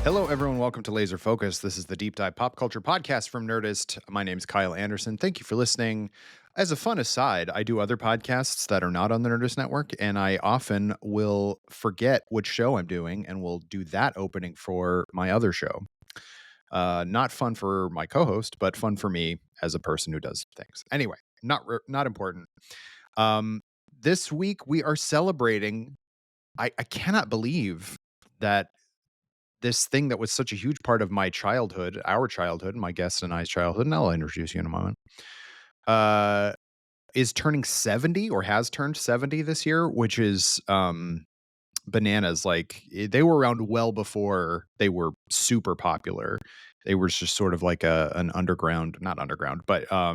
Hello, everyone. Welcome to Laser Focus. This is the Deep Dive Pop Culture Podcast from Nerdist. My name is Kyle Anderson. Thank you for listening. As a fun aside, I do other podcasts that are not on the Nerdist Network, and I often will forget which show I'm doing and will do that opening for my other show. Not fun for my co-host, but fun for me as a person who does things. Anyway, not important. This week we are celebrating. I cannot believe that this thing that was such a huge part of my childhood, our childhood, my guest and I's childhood, and I'll introduce you in a moment, is turning 70 or has turned 70 this year, which is bananas. Like they were around well before they were super popular. They were just sort of like an underground, not underground, but I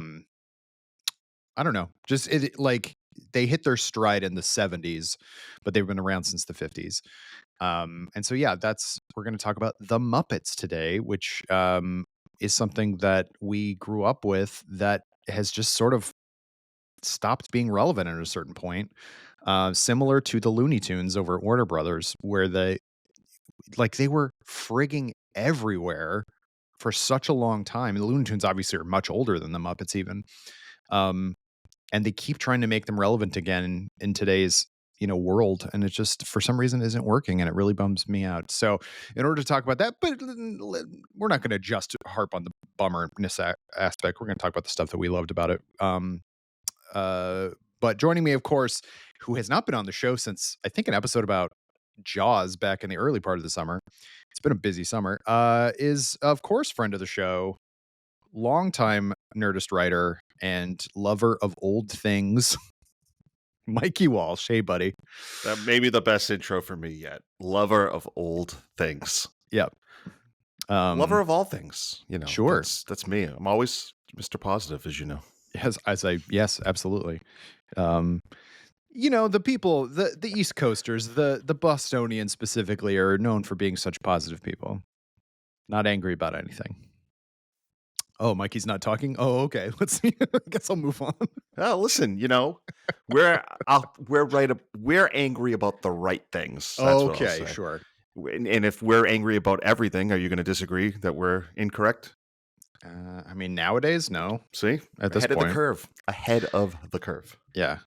don't know. Just like they hit their stride in the 70s, but they've been around since the 50s. And so, yeah, we're going to talk about the Muppets today, which is something that we grew up with that has just sort of stopped being relevant at a certain point. Similar to the Looney Tunes over at Warner Brothers, where they were frigging everywhere for such a long time. And the Looney Tunes obviously are much older than the Muppets even. And they keep trying to make them relevant again in today's world, and it just for some reason isn't working, and it really bums me out. So in order to talk about that, but we're not going to just harp on the bummerness aspect. We're going to talk about the stuff that we loved about it. But joining me, of course, who has not been on the show since I think an episode about Jaws back in the early part of the summer. It's been a busy summer. Is of course friend of the show, longtime Nerdist writer and lover of old things, Mikey Walsh. Hey, buddy. That may be the best intro for me yet. Lover of old things. Yep. Lover of all things. Sure. That's me. I'm always Mr. Positive, as you know. Yes, absolutely. The people, the East Coasters, the Bostonians specifically, are known for being such positive people, not angry about anything. Oh, Mikey's not talking. Oh, okay. Let's see. I guess I'll move on. Oh, listen, we're angry about the right things. That's what I'll say. Sure. And if we're angry about everything, are you going to disagree that we're incorrect? I mean, nowadays, no. See, at this point, ahead of the curve. Yeah,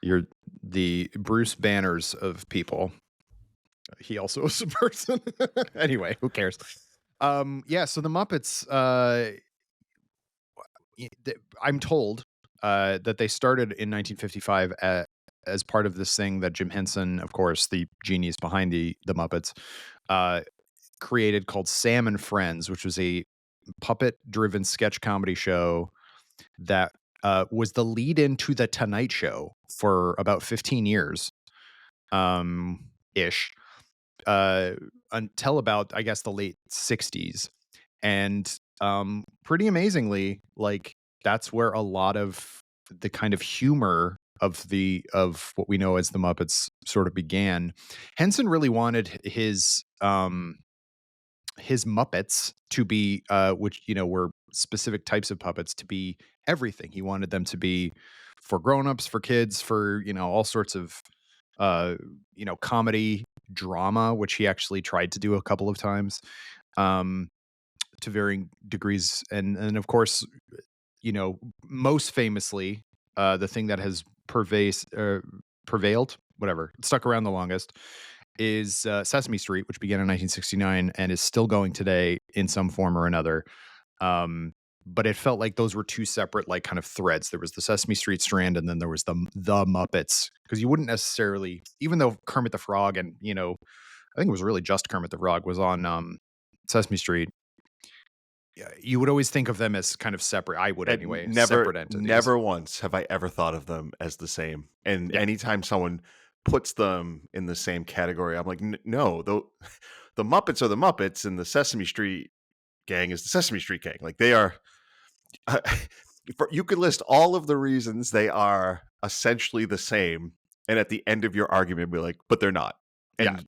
you're the Bruce Banners of people. He also is a person. Anyway, who cares? Yeah, so the Muppets, I'm told that they started in 1955 as part of this thing that Jim Henson, of course, the genius behind the Muppets, created called Sam and Friends, which was a puppet-driven sketch comedy show that was the lead-in to The Tonight Show for about 15 years, ish. Until about, I guess, the late 60s. And pretty amazingly, like that's where a lot of the kind of humor of what we know as the Muppets sort of began. Henson really wanted his Muppets to be which were specific types of puppets, to be everything. He wanted them to be for grown-ups, for kids, for all sorts of comedy, drama, which he actually tried to do a couple of times, to varying degrees. And of course, most famously, the thing that has prevailed, whatever, stuck around the longest, is Sesame Street, which began in 1969 and is still going today in some form or another. But it felt like those were two separate, like, kind of threads. There was the Sesame Street strand, and then there was the Muppets, because you wouldn't necessarily, even though Kermit the Frog and I think it was really just Kermit the Frog was on Sesame Street, you would always think of them as kind of separate. I would anyway. Separate entities. Never once have I ever thought of them as the same. And anytime someone puts them in the same category, I'm like, no, the Muppets are the Muppets, and the Sesame Street gang is the Sesame Street gang. Like, they are. You could list all of the reasons they are essentially the same, and at the end of your argument, be like, but they're not. And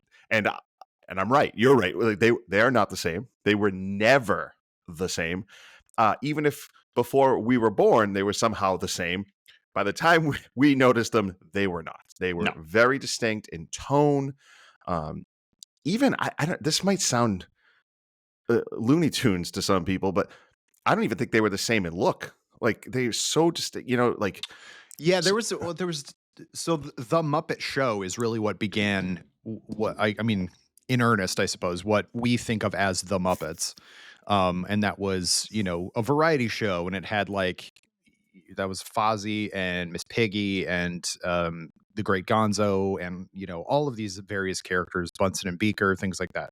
I'm right. You're right. Like, they are not the same. They were never the same. Even if before we were born, they were somehow the same. By the time we noticed them, they were not. They were very distinct in tone. Even I don't. This might sound Looney Tunes to some people, but I don't even think they were the same in look. Like they're so distinct, you know, like Yeah, s- there was so the Muppet Show is really what began what I mean in earnest, I suppose, what we think of as the Muppets. And that was, you know, a variety show, and it had like that was Fozzie and Miss Piggy and the Great Gonzo and, you know, all of these various characters, Bunsen and Beaker, things like that.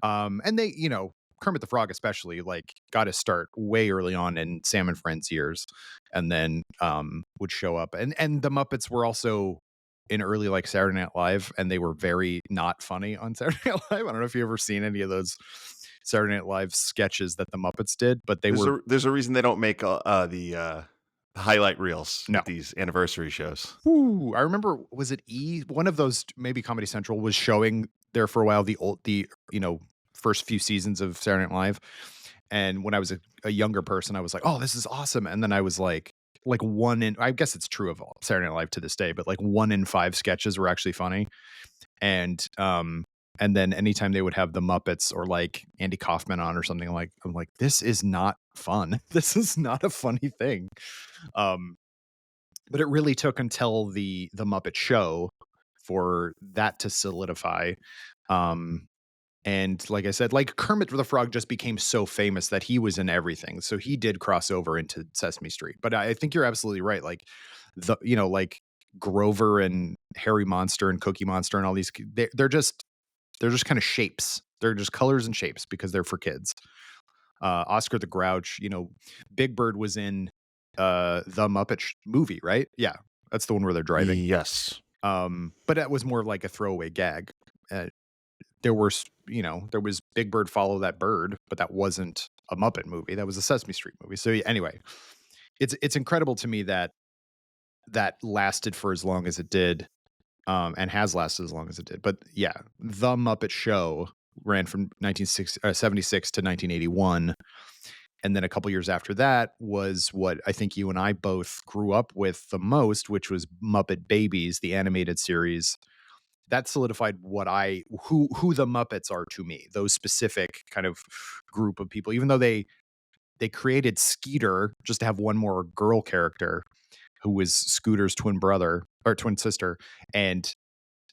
And they, you know, Kermit the Frog especially, like, got his start way early on in Sam and Friends years, and then would show up. And the Muppets were also in early like Saturday Night Live, and they were very not funny on Saturday Night Live. I don't know if you ever seen any of those Saturday Night Live sketches that the Muppets did, but they were there's a reason they don't make the highlight reels no. with these anniversary shows. Ooh, I remember, was it one of those, maybe Comedy Central was showing there for a while the you know, first few seasons of Saturday Night Live. And when I was a younger person, I was like, "Oh, this is awesome." And then I was like one in, I guess it's true of all Saturday Night Live to this day, but like 1 in 5 sketches were actually funny. And then anytime they would have the Muppets or like Andy Kaufman on or something, like I'm like, this is not fun. This is not a funny thing. Um but it really took until the Muppet Show for that to solidify. Um and like I said, like Kermit the Frog just became so famous that he was in everything. So he did cross over into Sesame Street. But I think you're absolutely right. Like you know, like Grover and Harry Monster and Cookie Monster and all these, they're just kind of shapes. They're just colors and shapes because they're for kids. Oscar the Grouch, you know, Big Bird was in the Muppet movie, right? Yeah, that's the one where they're driving. Yes. But that was more like a throwaway gag. Uh, there were, you know, there was Big Bird Follow That Bird, but that wasn't a Muppet movie. That was a Sesame Street movie. So anyway, it's incredible to me that that lasted for as long as it did, and has lasted as long as it did. But yeah, the Muppet Show ran from 1976 to 1981. And then a couple years after that was what I think you and I both grew up with the most, which was Muppet Babies, the animated series. That solidified who the Muppets are to me. Those specific kind of group of people, even though they created Skeeter just to have one more girl character who was Scooter's twin brother or twin sister, and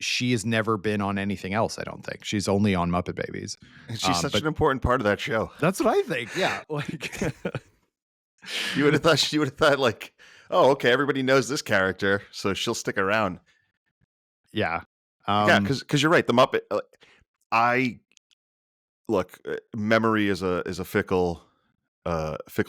she has never been on anything else. I don't think she's only on Muppet Babies. And she's such But an important part of that show. that's what I think. Yeah, like You would have thought she would have thought like, oh, okay, everybody knows this character, so she'll stick around. yeah. Yeah, because you're right. The Muppet. I look. Memory is a fickle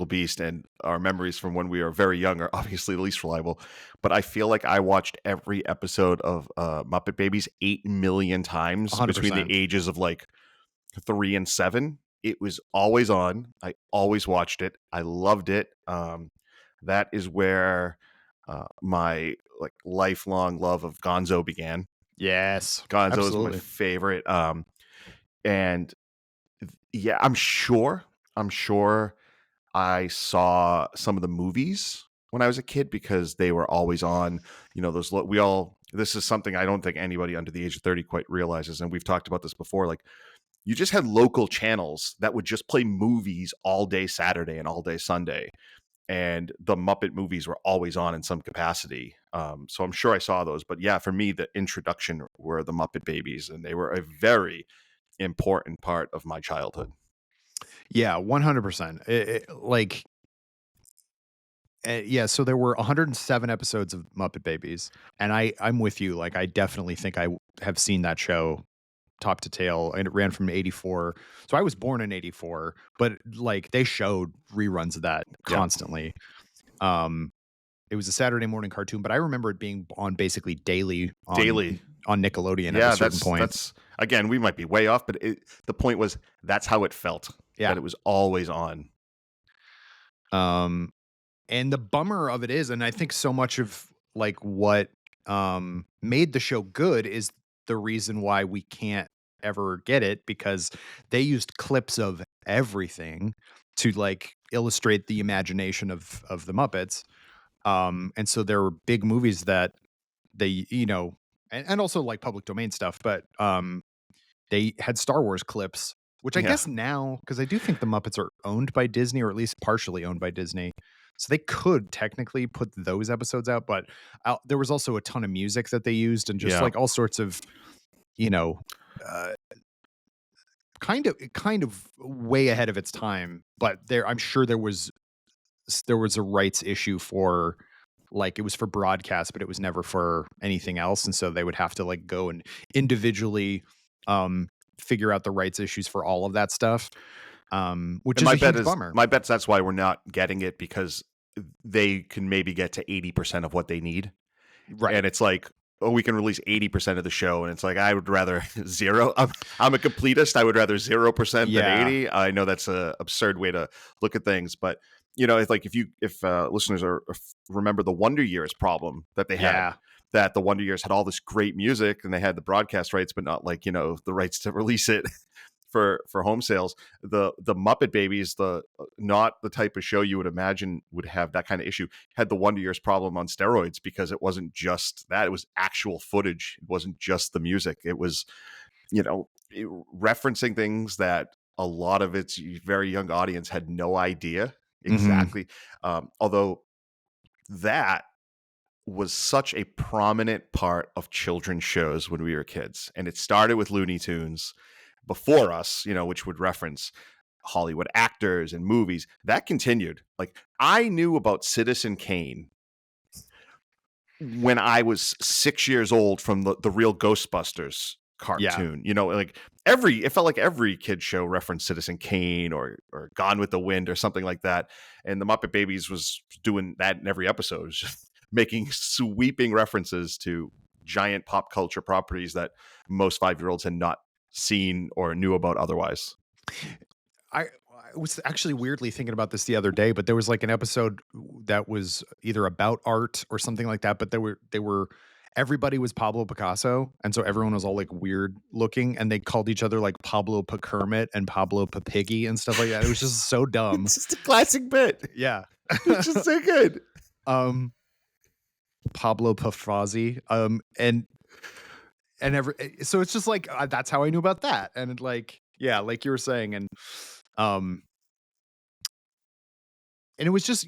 beast, and our memories from when we are very young are obviously the least reliable. But I feel like I watched every episode of Muppet Babies 8 million times between the 100%. ages of like 3 and 7. It was always on. I always watched it. I loved it. That is where my like lifelong love of Gonzo began. Yes, Gonzo is my absolutely. favorite. And yeah, I'm sure I saw some of the movies when I was a kid because they were always on. You know, this is something I don't think anybody under the age of 30 quite realizes. And we've talked about this before. Like, you just had local channels that would just play movies all day Saturday and all day Sunday. And the Muppet movies were always on in some capacity. So I'm sure I saw those. But yeah, for me, the introduction were the Muppet Babies, and they were a very important part of my childhood. Yeah, 100%. Like, yeah. So there were 107 episodes of Muppet Babies, and I'm with you. Like, I definitely think I have seen that show top to tail, and it ran from 84. So I was born in 84, but like they showed reruns of that Yeah. constantly. Um, it was a Saturday morning cartoon, but I remember it being on basically daily on Nickelodeon at a certain point. That's again, we might be way off, but the point was that's how it felt. Yeah. That it was always on. And the bummer of it is, and I think so much of like what made the show good is the reason why we can't ever get it, because they used clips of everything to like illustrate the imagination of the Muppets. And so there were big movies that they, you know, and also like public domain stuff, but they had Star Wars clips which I guess now, because I do think the Muppets are owned by Disney, or at least partially owned by Disney. So they could technically put those episodes out, but there was also a ton of music that they used and just like all sorts of, you know, kind of way ahead of its time. But I'm sure there was a rights issue for, like, it was for broadcast, but it was never for anything else. And so they would have to like go and individually figure out the rights issues for all of that stuff. Which is a huge bummer. My bet's that's why we're not getting it, because they can maybe get to 80% of what they need. Right. And it's like, oh, we can release 80% of the show. And it's like, I would rather zero. I'm a completist. I would rather 0% than 80. I know that's an absurd way to look at things, but you know, it's like if listeners remember the Wonder Years problem that they had, that the Wonder Years had all this great music and they had the broadcast rights, but not like, you know, the rights to release it for home sales. The Muppet Babies, not the type of show you would imagine would have that kind of issue, had the Wonder Years problem on steroids, because it wasn't just that, it was actual footage. It wasn't just the music. It was, you know, referencing things that a lot of its very young audience had no idea exactly. Although that was such a prominent part of children's shows when we were kids, and it started with Looney Tunes before us, you know, which would reference Hollywood actors and movies. That continued. Like, I knew about Citizen Kane when I was 6 years old from the real Ghostbusters cartoon. You know, like it felt like every kid show referenced Citizen Kane or Gone with the Wind or something like that. And the Muppet Babies was doing that in every episode, just making sweeping references to giant pop culture properties that most 5-year-olds had not seen or knew about otherwise. I was actually weirdly thinking about this the other day, but there was like an episode that was either about art or something like that, but they were everybody was Pablo Picasso, and so everyone was all like weird looking, and they called each other like Pablo Pikermit and Pablo Papiggy and stuff like that. It was just so dumb. It's just a classic bit. Yeah. It's just so good. Pablo Pafazzi. So it's just like that's how I knew about that. And like, yeah, like you were saying, and it was just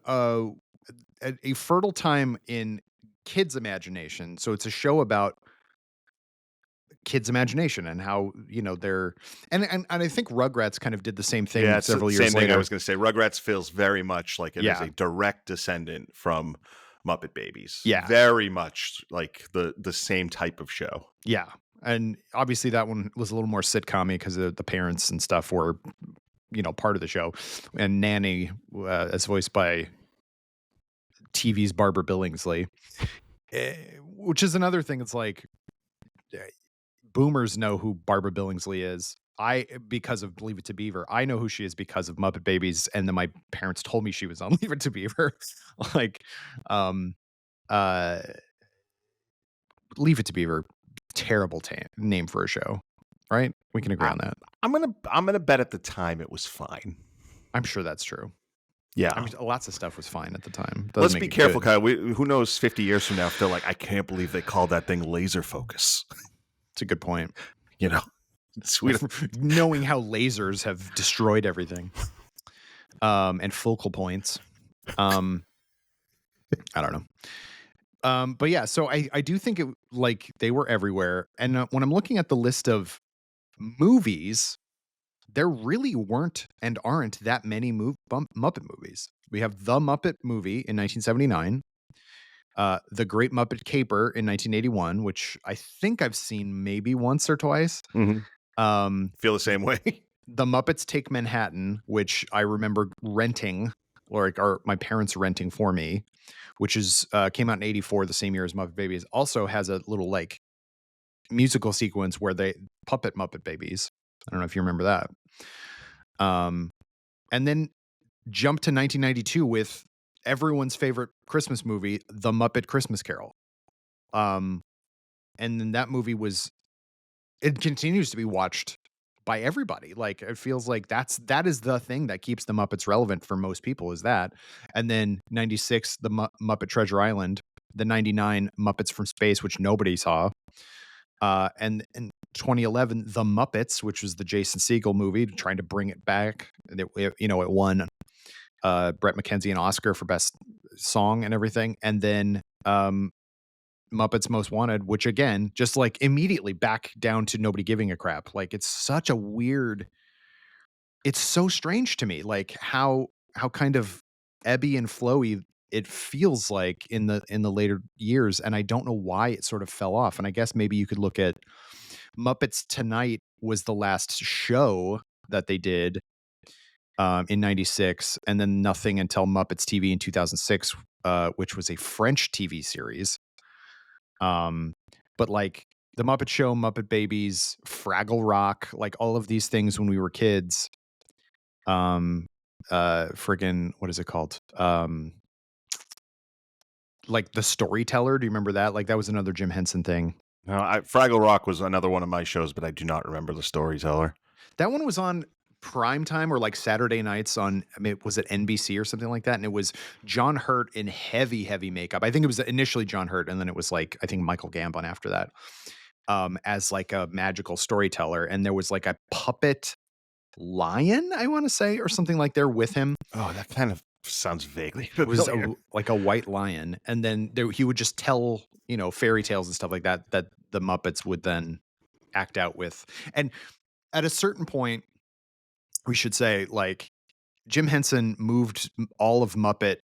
a fertile time in kids' imagination. So it's a show about kids' imagination and how, you know, they're and I think Rugrats kind of did the same thing several years later. I was going to say Rugrats feels very much like it is a direct descendant from Muppet Babies. Yeah, very much like the same type of show. Yeah, and obviously that one was a little more sitcom-y because the parents and stuff were, you know, part of the show. And Nanny, as voiced by TV's Barbara Billingsley, which is another thing. It's like boomers know who Barbara Billingsley is. Because of Leave It to Beaver, I know who she is because of Muppet Babies, and then my parents told me she was on Leave It to Beaver. Like, Leave It to Beaver, terrible name for a show, right? We can agree on that. I'm gonna bet at the time it was fine. I'm sure that's true. Yeah, I mean, lots of stuff was fine at the time. Let's be careful, Kyle. Who knows? 50 years from now, if they're like, I can't believe they called that thing laser focus. It's a good point. You know, knowing how lasers have destroyed everything, and focal points. I don't know. But yeah, so I do think like they were everywhere. And when I'm looking at the list of movies, there really weren't and aren't that many Muppet movies. We have The Muppet Movie in 1979, The Great Muppet Caper in 1981, which I think I've seen maybe once or twice. Mm-hmm. Feel the same way. The Muppets Take Manhattan, which I remember renting, or my parents renting for me, which is came out in 1984, the same year as Muppet Babies. Also has a little like musical sequence where they puppet Muppet Babies. I don't know if you remember that. And then jump to 1992 with everyone's favorite Christmas movie, The Muppet Christmas Carol. And then that movie it continues to be watched by everybody. Like, it feels like that is the thing that keeps the Muppets relevant for most people, is that. And then 96, the Muppet Treasure Island, the 99 Muppets from Space, which nobody saw. And 2011, The Muppets, which was the Jason Segel movie, trying to bring it back. And it won Brett McKenzie an Oscar for best song and everything. And then Muppets Most Wanted, which again, just like immediately back down to nobody giving a crap. Like it's such a weird, it's so strange to me, like how kind of ebby and flowy it feels like in the later years. And I don't know why it sort of fell off. And I guess maybe you could look at Muppets Tonight was the last show that they did in 96, and then nothing until Muppets TV in 2006, which was a French TV series. But like the Muppet Show, Muppet Babies, Fraggle Rock, like all of these things when we were kids. Friggin' what is it called? Like The Storyteller. Do you remember that? Like that was another Jim Henson thing. No, Fraggle Rock was another one of my shows, but I do not remember The Storyteller. That one was on prime time or like Saturday nights on, I mean, was it NBC or something like that? And it was John Hurt in heavy makeup. I think it was initially John Hurt, and then it was like, I think Michael Gambon after that, as like a magical storyteller. And there was like a puppet lion, I want to say, or something like there with him. Oh, that kind of sounds vaguely It familiar. was like a white lion. And then he would just tell, fairy tales and stuff like that, that the Muppets would then act out with. And at a certain point, we should say, like, Jim Henson moved all of Muppet,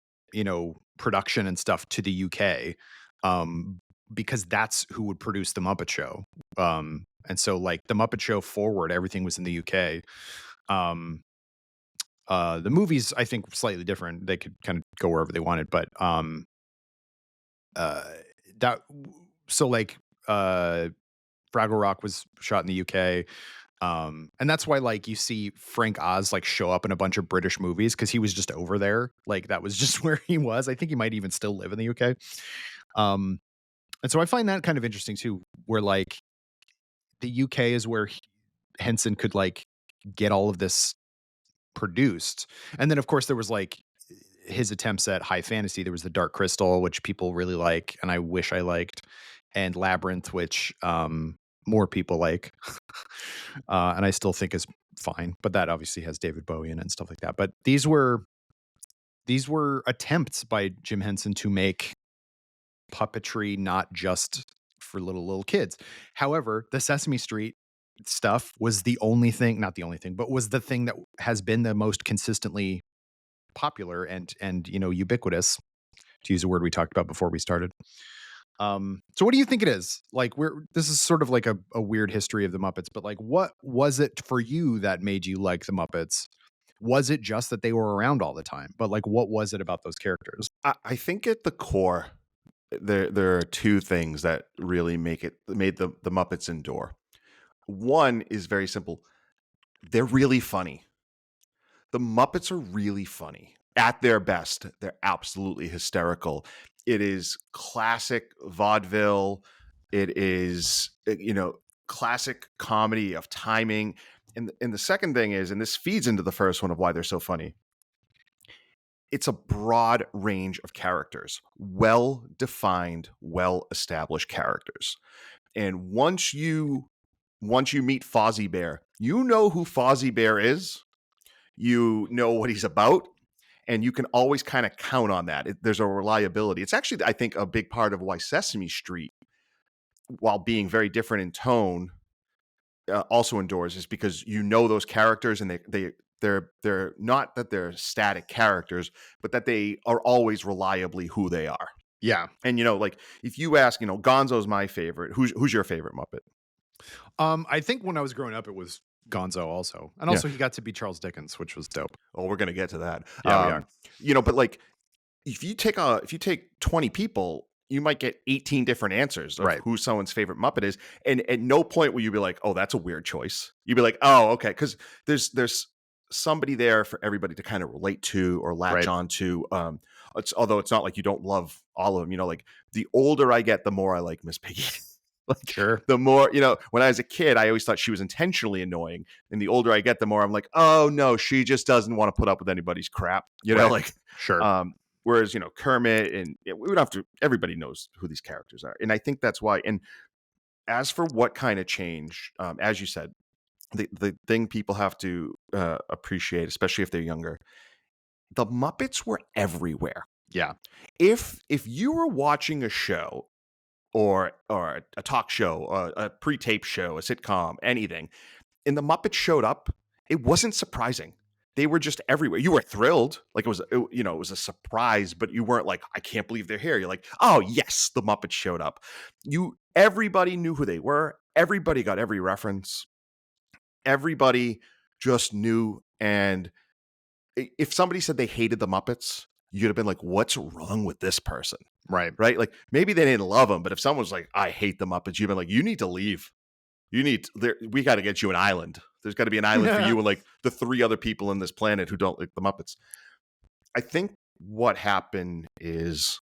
production and stuff to the UK, because that's who would produce the Muppet Show. And so like the Muppet Show forward, everything was in the UK. The movies, I think, were slightly different. They could kind of go wherever they wanted, but Fraggle Rock was shot in the UK. And that's why, like, you see Frank Oz like show up in a bunch of British movies because he was just over there. Like that was just where he was. I think he might even still live in the UK. And so I find that kind of interesting too, where like the UK is where Henson could like get all of this produced. And then of course there was like his attempts at high fantasy. There was the Dark Crystal, which people really like, and I wish I liked, and Labyrinth, which more people like, and I still think is fine. But that obviously has David Bowie in it and stuff like that. But these were attempts by Jim Henson to make puppetry not just for little kids. However, the Sesame Street stuff was the only thing, not the only thing, but was the thing that has been the most consistently popular and ubiquitous, to use a word we talked about before we started. So what do you think it is? Like, this is sort of like a weird history of the Muppets, but like, what was it for you that made you like the Muppets? Was it just that they were around all the time? But like, what was it about those characters? I think at the core, there are two things that really made the Muppets endure. One is very simple. They're really funny. The Muppets are really funny. At their best, they're absolutely hysterical. It is classic vaudeville. It is, classic comedy of timing. And the second thing is, and this feeds into the first one of why they're so funny, it's a broad range of characters, well-defined, well-established characters. And once you meet Fozzie Bear, you know who Fozzie Bear is. You know what he's about, and you can always kind of count on that. There's a reliability. It's actually, I think, a big part of why Sesame Street, while being very different in tone, also endures, is because you know those characters, and they're not that they're static characters, but that they are always reliably who they are. Yeah. And like if you ask, Gonzo's my favorite. Who's your favorite Muppet? I think when I was growing up, it was Gonzo also. And also he got to be Charles Dickens, which was dope. Oh, we're going to get to that. Yeah, we are. But like if you take 20 people, you might get 18 different answers of who someone's favorite Muppet is. And at no point will you be like, oh, that's a weird choice. You'd be like, oh, okay. Because there's somebody there for everybody to kind of relate to or latch on to. Although it's not like you don't love all of them. Like the older I get, the more I like Miss Piggy. Like, sure. The more, when I was a kid, I always thought she was intentionally annoying. And the older I get, the more I'm like, oh no, she just doesn't want to put up with anybody's crap. Like, sure. Whereas, Kermit and we would have to, everybody knows who these characters are. And I think that's why. And as for what kind of change, as you said, the thing people have to appreciate, especially if they're younger, the Muppets were everywhere. Yeah. If you were watching a show or a talk show, a pre-tape show, a sitcom, anything, and the Muppets showed up, it wasn't surprising. They were just everywhere. You were thrilled, like it was a surprise, but you weren't like, I can't believe they're here. You're like, oh yes, the Muppets showed up. Everybody knew who they were. Everybody got every reference. Everybody just knew. And if somebody said they hated the Muppets, you'd have been like, what's wrong with this person? Right. Right? Like maybe they didn't love them, but if someone was like, I hate the Muppets, you'd been like, you need to leave. We got to get you an island. There's got to be an island for you and like the 3 other people on this planet who don't like the Muppets. I think what happened is,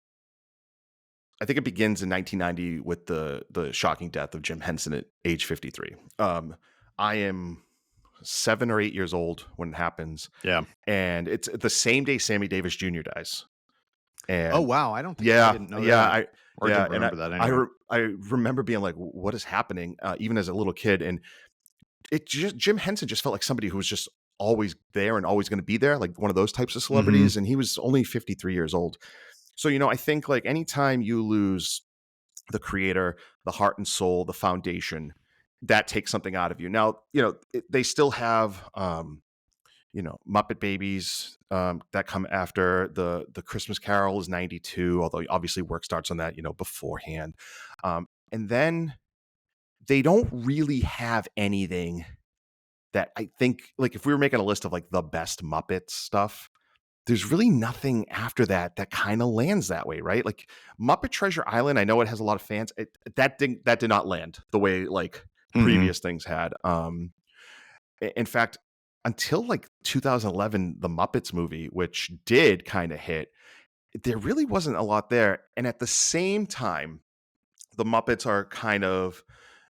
I think it begins in 1990 with the shocking death of Jim Henson at age 53. I am 7 or 8 years old when it happens. Yeah. And it's the same day Sammy Davis Jr. dies. And oh wow, I don't think I didn't know that. Or didn't remember that anyway. I remember being like, what is happening? Even as a little kid. And Jim Henson just felt like somebody who was just always there and always going to be there, like one of those types of celebrities. And he was only 53 years old. So, I think like anytime you lose the creator, the heart and soul, the foundation, that takes something out of you. Now, they still have, Muppet Babies that come after the Christmas Carol is 92, although obviously work starts on that, beforehand. And then they don't really have anything that I think, like if we were making a list of like the best Muppets stuff, there's really nothing after that kind of lands that way, right? Like Muppet Treasure Island, I know it has a lot of fans. That did not land the way like previous things had. In fact, until like 2011, the Muppets movie, which did kind of hit, there really wasn't a lot there. And at the same time, the Muppets are kind of,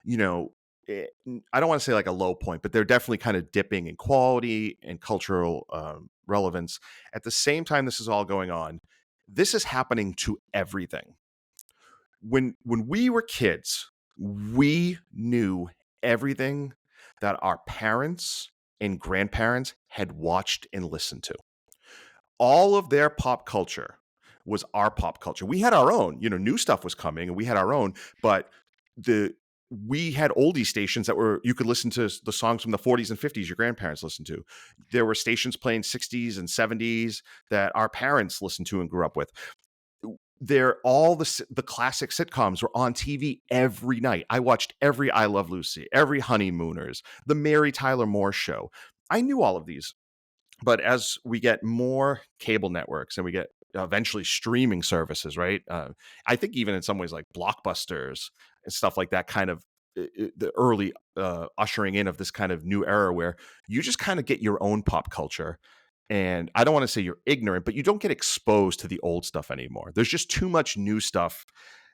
I don't want to say like a low point, but they're definitely kind of dipping in quality and cultural relevance. At the same time, this is all going on. This is happening to everything. When we were kids, we knew everything that our parents and grandparents had watched and listened to. All of their pop culture was our pop culture. We had our own, new stuff was coming and we had our own, but we had oldie stations that you could listen to the songs from the 40s and 50s your grandparents listened to. There were stations playing 60s and 70s that our parents listened to and grew up with. All the classic sitcoms were on TV every night. I watched every I Love Lucy, every Honeymooners, the Mary Tyler Moore Show. I knew all of these. But as we get more cable networks and we get eventually streaming services, right? I think even in some ways like Blockbusters and stuff like that, kind of the early ushering in of this kind of new era where you just kind of get your own pop culture. And I don't want to say you're ignorant, but you don't get exposed to the old stuff anymore. There's just too much new stuff.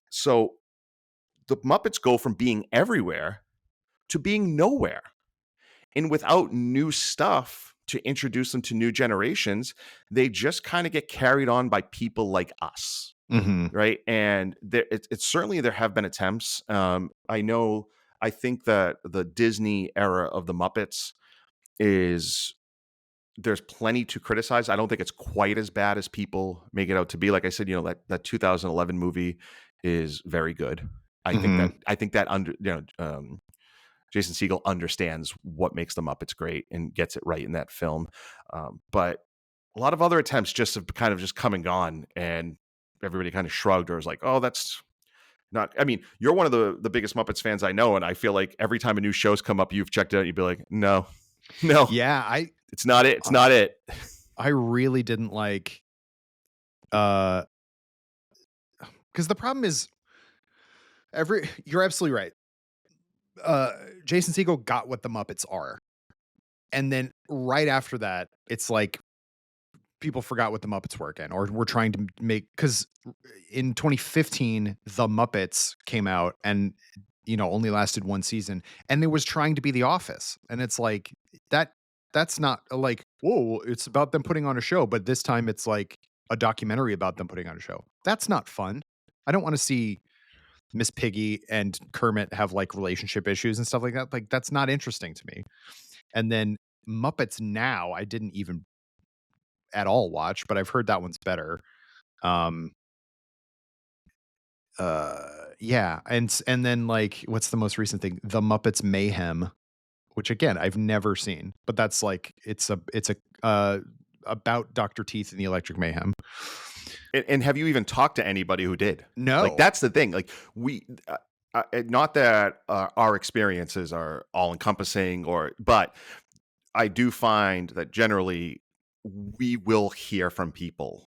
So the Muppets go from being everywhere to being nowhere. And without new stuff to introduce them to new generations, they just kind of get carried on by people like us. Right. And it's certainly there have been attempts. I think that the Disney era of the Muppets there's plenty to criticize. I don't think it's quite as bad as people make it out to be. Like I said, that 2011 movie is very good. I think that Jason Segel understands what makes the Muppets great and gets it right in that film. But a lot of other attempts just have kind of just come and gone, and everybody kind of shrugged or was like, oh, that's not, I mean, you're one of the biggest Muppets fans I know. And I feel like every time a new show's come up, you've checked it out. You'd be like, no. Yeah. It's not it. It's not it. I really didn't like, because the problem is you're absolutely right. Jason Segel got what the Muppets are. And then right after that, it's like people forgot what the Muppets were again, or we're trying to because in 2015, the Muppets came out and, only lasted one season, and it was trying to be The Office. And it's like that's not like, whoa, it's about them putting on a show, but this time it's like a documentary about them putting on a show. That's not fun. I don't want to see Miss Piggy and Kermit have like relationship issues and stuff like that. Like that's not interesting to me. And then Muppets Now, I didn't even at all watch, but I've heard that one's better. Um yeah, and then like what's the most recent thing? The Muppets Mayhem, which again, I've never seen, but that's like it's a about Dr. Teeth and the Electric Mayhem. And have you even talked to anybody who did? No. Like that's the thing. Like not that our experiences are all encompassing, but I do find that generally we will hear from people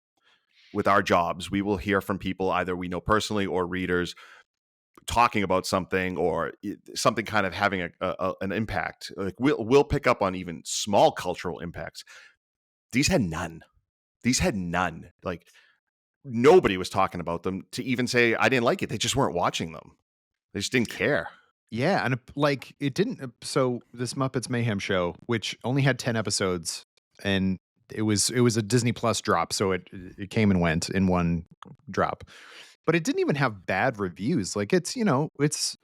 with our jobs. We will hear from people either we know personally or readers talking about something or something kind of having an impact. Like we'll pick up on even small cultural impacts. These had none. Like nobody was talking about them to even say I didn't like it. They just weren't watching them. They just didn't care. Yeah, and like it didn't. So this Muppets Mayhem show, which only had 10 episodes, and it was a Disney Plus drop, so it came and went in one drop. But it didn't even have bad reviews. Like it's it's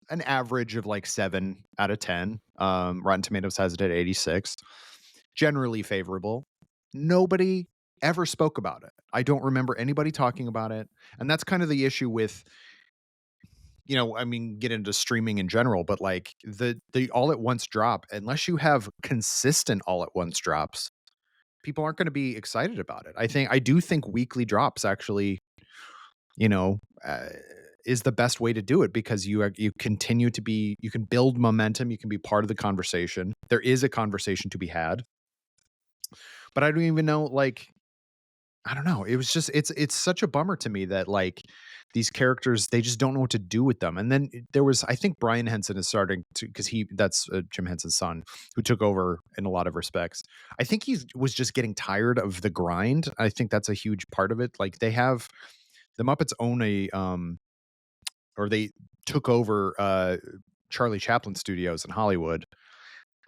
an average of like 7 out of 10. Rotten Tomatoes has it at 86. Generally favorable. Nobody ever spoke about it. I don't remember anybody talking about it, and that's kind of the issue with I mean, get into streaming in general, but like the all at once drop, unless you have consistent all at once drops, people aren't going to be excited about it. I do think weekly drops actually, you know, uh, is the best way to do it because you continue to be, you can build momentum, you can be part of the conversation. There is a conversation to be had, but I don't even know, like, I don't know. It was just it's such a bummer to me that like these characters, they just don't know what to do with them. And then there was, I think Brian Henson is starting to, because that's Jim Henson's son who took over in a lot of respects. I think he was just getting tired of the grind. I think that's a huge part of it. Like the Muppets own or they took over Charlie Chaplin Studios in Hollywood.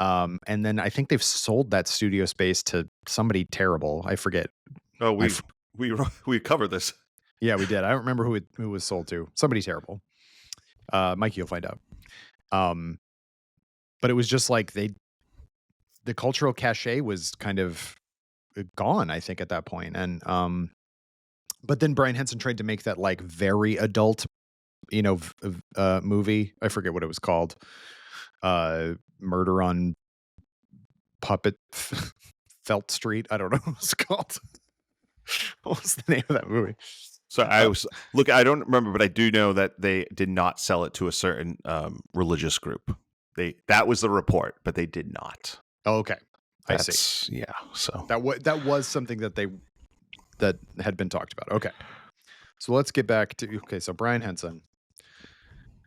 And then I think they've sold that studio space to somebody terrible. I forget. Oh, we covered this. Yeah, we did. I don't remember who it was sold to. Somebody terrible. Mikey will find out. But it was just like the cultural cachet was kind of gone, I think, at that point. And but then Brian Henson tried to make that like very adult, movie. I forget what it was called. Murder on Puppet Felt Street. I don't know what it's called. What was the name of that movie? So I don't remember, but I do know that they did not sell it to a certain religious group. That was the report, but they did not. Oh, okay. I see. Yeah. So that was something that had been talked about. Okay. So let's get back to, so Brian Henson.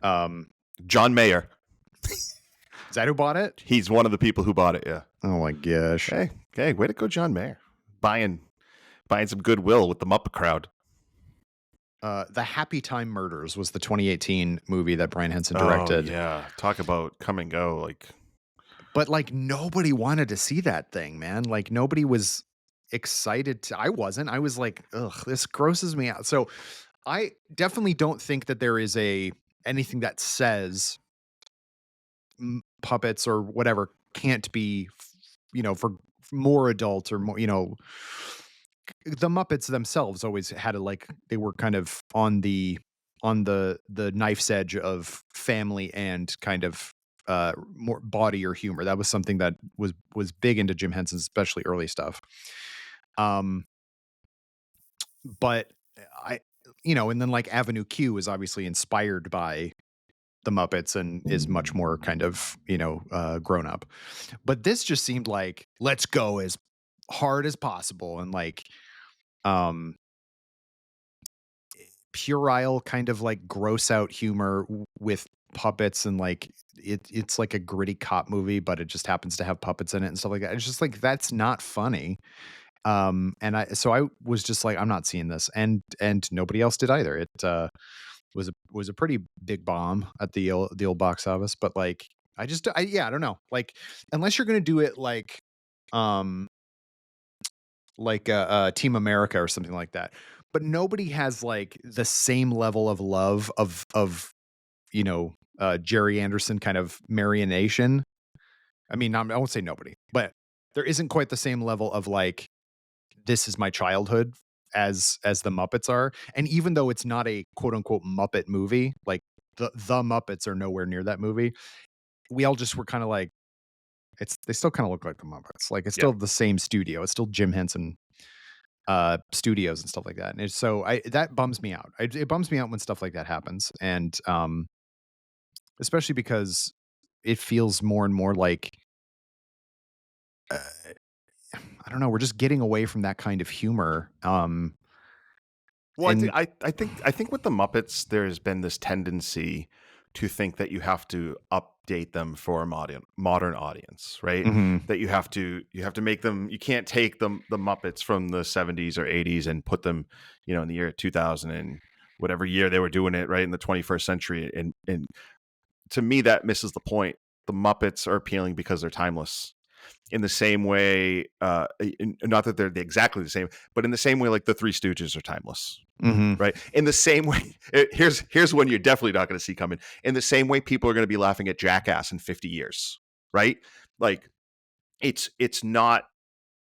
John Mayer. Is that who bought it? He's one of the people who bought it, yeah. Oh my gosh. Hey, way to go, John Mayer. Buying some goodwill with the Muppet crowd. The Happy Time Murders was the 2018 movie that Brian Henson directed. Oh, yeah. Talk about come and go. Like, but like nobody wanted to see that thing, man. Like nobody was excited I wasn't. I was like, ugh, this grosses me out. So I definitely don't think that there is anything that says puppets or whatever can't be, for more adult or more, the Muppets themselves always had they were kind of on the knife's edge of family and kind of more body or humor. That was something that was big into Jim Henson's, especially early stuff. But and then like Avenue Q is obviously inspired by the Muppets and is much more kind of, grown up. But this just seemed like, let's go as hard as possible. And like, puerile kind of like gross out humor with puppets. And like, it's like a gritty cop movie, but it just happens to have puppets in it and stuff like that. It's just like, that's not funny. And I was just like, I'm not seeing this. And nobody else did either. It, was a pretty big bomb at the old box office, but like I don't know, like unless you're gonna do it like Team America or something like that. but nobody has like the same level of love of Jerry Anderson kind of marionation. I mean, I won't say nobody, but there isn't quite the same level of like, this is my childhood as the Muppets are. And even though it's not a quote unquote Muppet movie, like the Muppets are nowhere near that movie. We all just were kind of like, they still kind of look like the Muppets. Like it's Yeah. still the same studio. It's still Jim Henson studios and stuff like that. And so that bums me out. It bums me out when stuff like that happens. And especially because it feels more and more like uh, I don't know, we're just getting away from that kind of humor. Well, And I think with the Muppets, there's been this tendency to think that you have to update them for a modern audience, right? mhm, That you have to make them. You can't take the Muppets from the 70s or 80s and put them, in the year 2000 and whatever year they were doing it, right, in the 21st century. And to me, that misses the point. The Muppets are appealing because they're timeless. In the same way, not that they're exactly the same, but in the same way, like the Three Stooges are timeless, mhm, right? In the same way, here's one you're definitely not going to see coming. In the same way, people are going to be laughing at Jackass in 50 years, right? Like it's not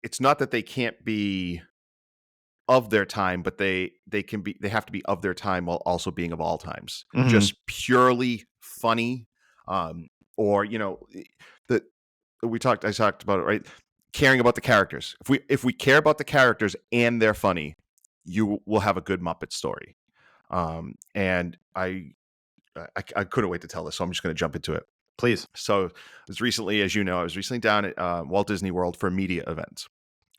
that they can't be of their time, but they have to be of their time while also being of all times. mhm, Just purely funny, or the I talked about it, right? Caring about the characters. If we care about the characters and they're funny, you will have a good Muppet story. And I couldn't wait to tell this, so I'm just going to jump into it. please. So I was recently down at Walt Disney World for a media event,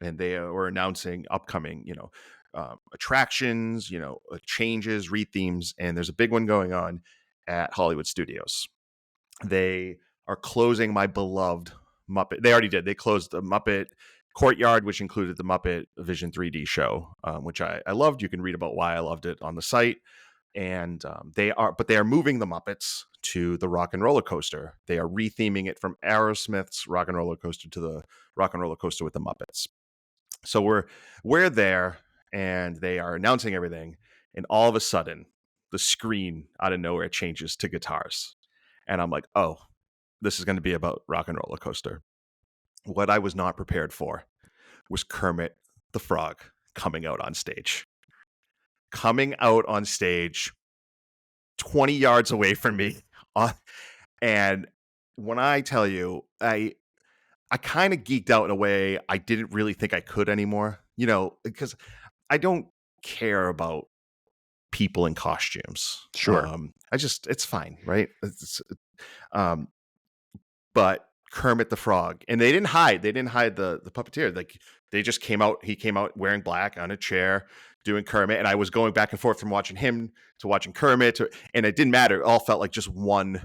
and they were announcing upcoming, attractions, changes, rethemes, and there's a big one going on at Hollywood Studios. They are closing my beloved Muppet. They already did. They closed the Muppet Courtyard, which included the Muppet Vision 3D show, which I loved. You can read about why I loved it on the site. And they are moving the Muppets to the Rock and Roller Coaster. They are retheming it from Aerosmith's Rock and Roller Coaster to the Rock and Roller Coaster with the Muppets. So we're there, and they are announcing everything, and all of a sudden, the screen out of nowhere changes to guitars, and I'm like, oh, this is going to be about Rock and Roller Coaster. What I was not prepared for was Kermit the Frog coming out on stage. Coming out on stage 20 yards away from me. And when I tell you, I kind of geeked out in a way I didn't really think I could anymore, because I don't care about people in costumes. Sure. It's fine, right? But Kermit the Frog, and they didn't hide the puppeteer. Like they just he came out wearing black on a chair doing Kermit, and I was going back and forth from watching him to watching Kermit, and it didn't matter. It all felt like just one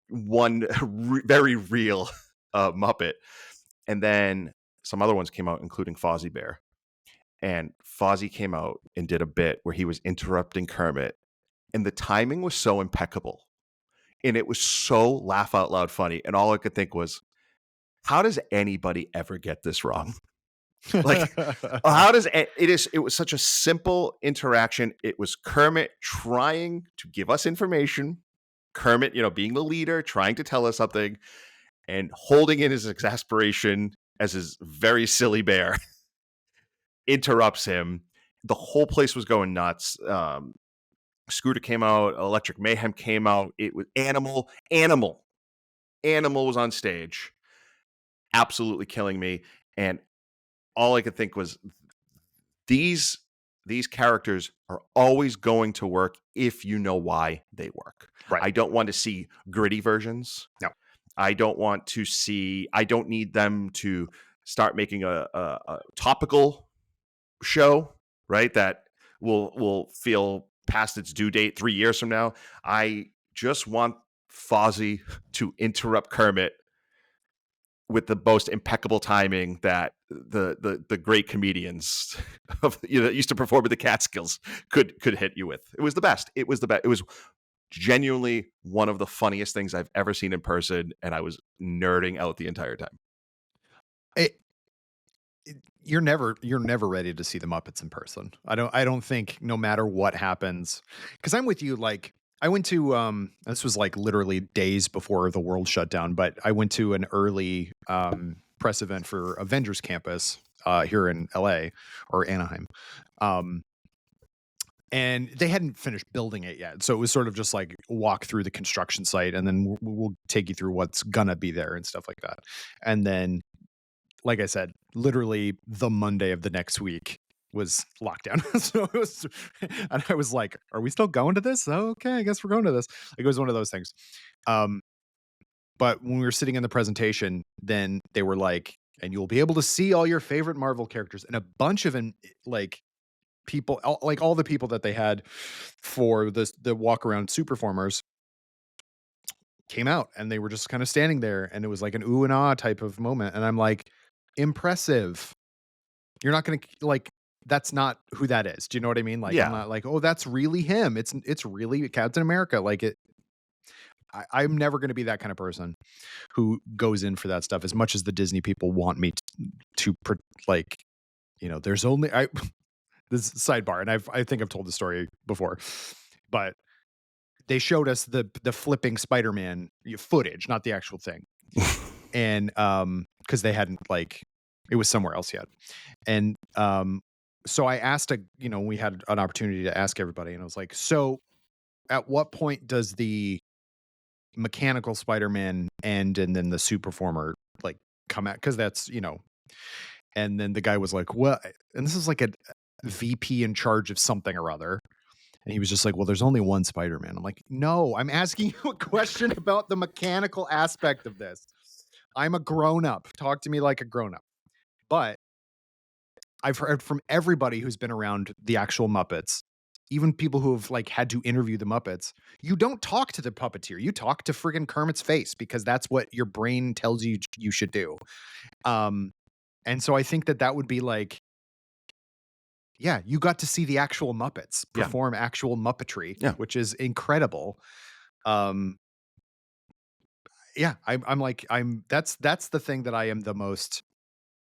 very real Muppet. And then some other ones came out, including Fozzie Bear. And Fozzie came out and did a bit where he was interrupting Kermit, and the timing was so impeccable. And it was so laugh out loud funny. And all I could think was, how does anybody ever get this wrong? Like, it was such a simple interaction. It was Kermit trying to give us information. Kermit, being the leader, trying to tell us something, and holding in his exasperation as his very silly bear interrupts him. The whole place was going nuts. Scooter came out, Electric Mayhem came out. It was Animal was on stage, absolutely killing me. And all I could think was, these characters are always going to work if you know why they work. Right. I don't want to see gritty versions. No. I don't need them to start making a topical show, right? That will feel past its due date 3 years from now. I just want Fozzie to interrupt Kermit with the most impeccable timing that the great comedians of that used to perform at the Catskills could hit you with. It was the best. It was genuinely one of the funniest things I've ever seen in person, and I was nerding out the entire time. It, you're never ready to see the Muppets in person. I don't think, no matter what happens, because I'm with you. Like, I went to this was like literally days before the world shut down, but I went to an early press event for Avengers Campus here in LA or Anaheim. And they hadn't finished building it yet. So it was sort of just like walk through the construction site, and then we'll take you through what's gonna be there and stuff like that. And then, like I said, literally the Monday of the next week was lockdown. So it was, and I was like, are we still going to this? Oh, okay, I guess we're going to this. Like, it was one of those things. But when we were sitting in the presentation, then they were like, and you'll be able to see all your favorite Marvel characters, and a bunch of them, like, people, like all the people that they had for the walk around Superformers came out, and they were just kind of standing there, and it was like an ooh and ah type of moment. And I'm like, impressive. You're not going to, like, that's not who that is. Do you know what I mean? Like, I'm not like, oh, that's really him. It's really Captain America. Like, I'm never going to be that kind of person who goes in for that stuff, as much as the Disney people want me to like, there's only, this sidebar, and I think I've told the story before, but they showed us the flipping Spider-Man footage, not the actual thing. And because they hadn't, like, it was somewhere else yet. And so I asked, we had an opportunity to ask everybody, and I was like, so at what point does the mechanical Spider-Man end, and then the Superformer, like, come out? Because that's, and then the guy was like, well, and this is like a VP in charge of something or other. And he was just like, well, there's only one Spider-Man. I'm like, no, I'm asking you a question about the mechanical aspect of this. I'm a grown-up. Talk to me like a grown-up. But I've heard from everybody who's been around the actual Muppets, even people who have, like, had to interview the Muppets, you don't talk to the puppeteer. You talk to friggin' Kermit's face, because that's what your brain tells you you should do. And so I think that would be like, yeah, you got to see the actual Muppets perform actual Muppetry, which is incredible. Yeah, I'm like, that's the thing that I am the most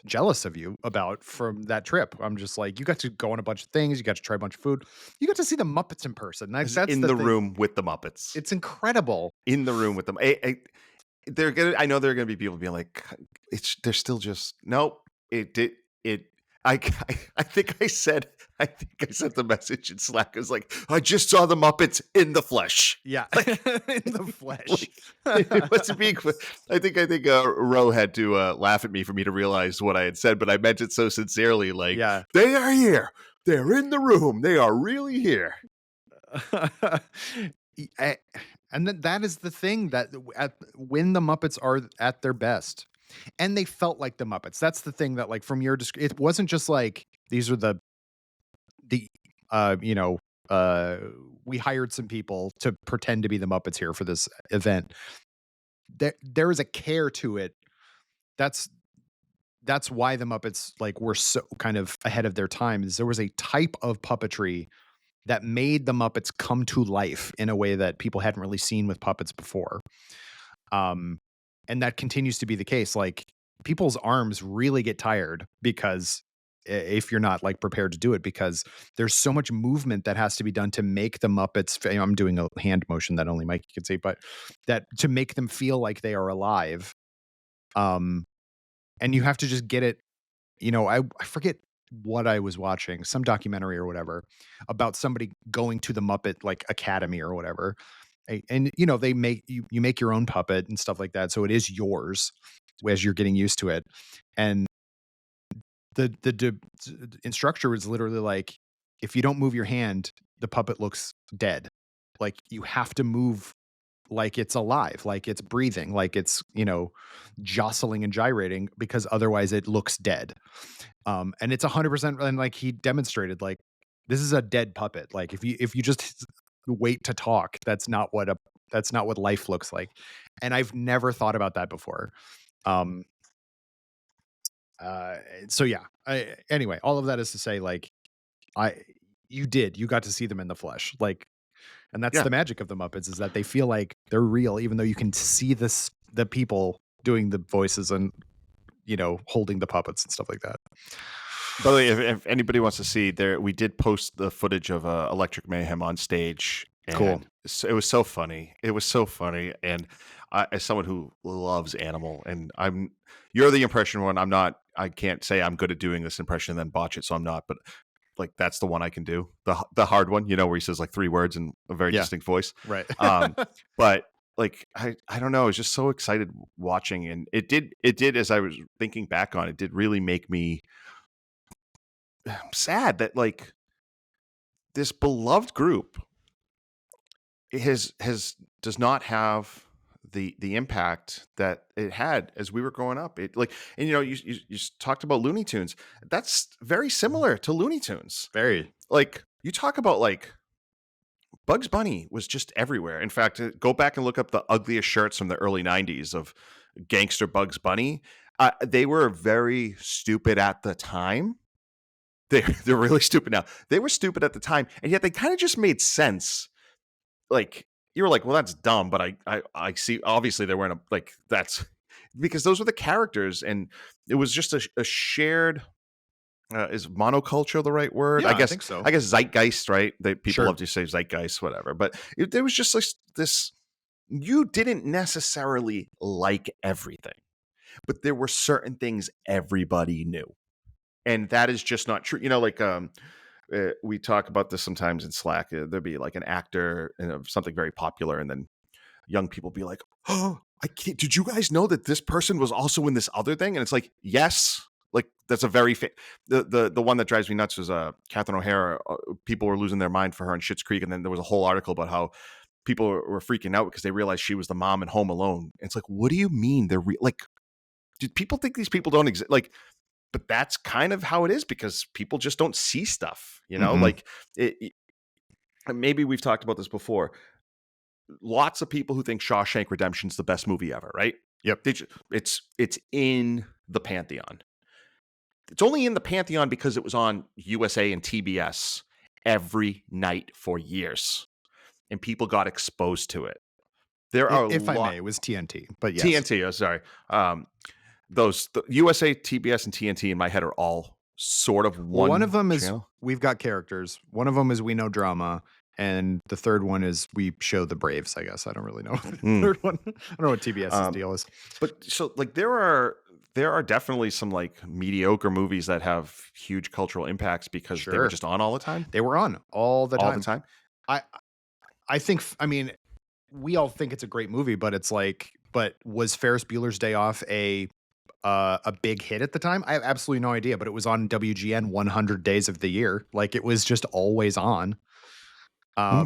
jealous of you about from that trip. I'm just like, you got to go on a bunch of things, you got to try a bunch of food, you got to see the Muppets in person. That's in the room with the Muppets. It's incredible. In the room with them. I know there are gonna be people being like, they're still just, nope. I think I said the message in Slack. I was like, I just saw the Muppets in the flesh. Yeah, like, in the flesh. It wasn't being. I think Ro had to laugh at me for me to realize what I had said, but I meant it so sincerely. Like, they are here. They're in the room. They are really here. And then that is the thing, that when the Muppets are at their best, and they felt like the Muppets. That's the thing that, like, from your it wasn't just like, these are the we hired some people to pretend to be the Muppets here for this event. There is a care to it. That's why the Muppets, like, were so kind of ahead of their time. Is there was a type of puppetry that made the Muppets come to life in a way that people hadn't really seen with puppets before. And that continues to be the case. Like, people's arms really get tired because if you're not, like, prepared to do it, because there's so much movement that has to be done to make the Muppets. I'm doing a hand motion that only Mikey can see, but that to make them feel like they are alive. And you have to just get it. I forget what I was watching, some documentary or whatever, about somebody going to the Muppet, like, Academy or whatever. And they make you make your own puppet and stuff like that, so it is yours as you're getting used to it. And the instructor was literally like, if you don't move your hand, the puppet looks dead. Like, you have to move like it's alive, like it's breathing, like it's jostling and gyrating, because otherwise it looks dead. And it's 100%. And, like, he demonstrated, like, this is a dead puppet. Like, if you just wait to talk, that's not what life looks like. And I've never thought about that before. So yeah. Anyway, all of that is to say, like, you got to see them in the flesh, like, and that's the magic of the Muppets, is that they feel like they're real, even though you can see the people doing the voices and holding the puppets and stuff like that. By the way, if anybody wants to see, we did post the footage of Electric Mayhem on stage, and Cool. it was so funny. It was so funny, and as someone who loves Animal, and you're the impression one. I'm not. I can't say I'm good at doing this impression and then botch it, so I'm not. But like that's the one I can do, the hard one, where he says like 3 words in a very distinct voice. Right. But like I don't know, I was just so excited watching, and it did as I was thinking back on it, did really make me sad that like this beloved group does not have the impact that it had as we were growing up. It like, and you talked about Looney Tunes. That's very similar to Looney Tunes. Very. Like you talk about like Bugs Bunny was just everywhere. In fact, go back and look up the ugliest shirts from the early 90s of gangster Bugs Bunny. They were very stupid at the time. They're really stupid now. They were stupid at the time, and yet they kind of just made sense. Like you were like, well, that's dumb, but I see. Obviously, they weren't like that's because those were the characters, and it was just a shared. Is monoculture the right word? Yeah, I guess think so. I guess zeitgeist, right? People Sure. love to say zeitgeist, whatever. But there was just like this. You didn't necessarily like everything, but there were certain things everybody knew. And that is just not true. Like we talk about this sometimes in Slack. There'd be like an actor of something very popular, and then young people be like, "Oh, did you guys know that this person was also in this other thing?" And it's like, yes, like that's a very the one that drives me nuts was Catherine O'Hara. People were losing their mind for her in Schitt's Creek, and then there was a whole article about how people were freaking out because they realized she was the mom in Home Alone. And it's like, what do you mean they're like? Did people think these people don't exist? Like. But that's kind of how it is because people just don't see stuff, Mm-hmm. like maybe we've talked about this before. Lots of people who think Shawshank Redemption is the best movie ever, right? Yep. It's in the Pantheon. It's only in the Pantheon because it was on USA and TBS every night for years, and people got exposed to it. There are, if I may, it was TNT, but yes. TNT. Oh, sorry. The USA, TBS, and TNT in my head are all sort of one. One of them channel. is We've Got Characters. One of them is We Know Drama, and the third one is We Show the Braves. I guess I don't really know the third one. I don't know what TBS's deal is. But so like there are definitely some like mediocre movies that have huge cultural impacts because they were just on all the time. They were on all the time. All the time. I think. I mean, we all think it's a great movie, but it's like, but was Ferris Bueller's Day Off a big hit at the time? I have absolutely no idea, but it was on WGN 100 days of the year. Like it was just always on. I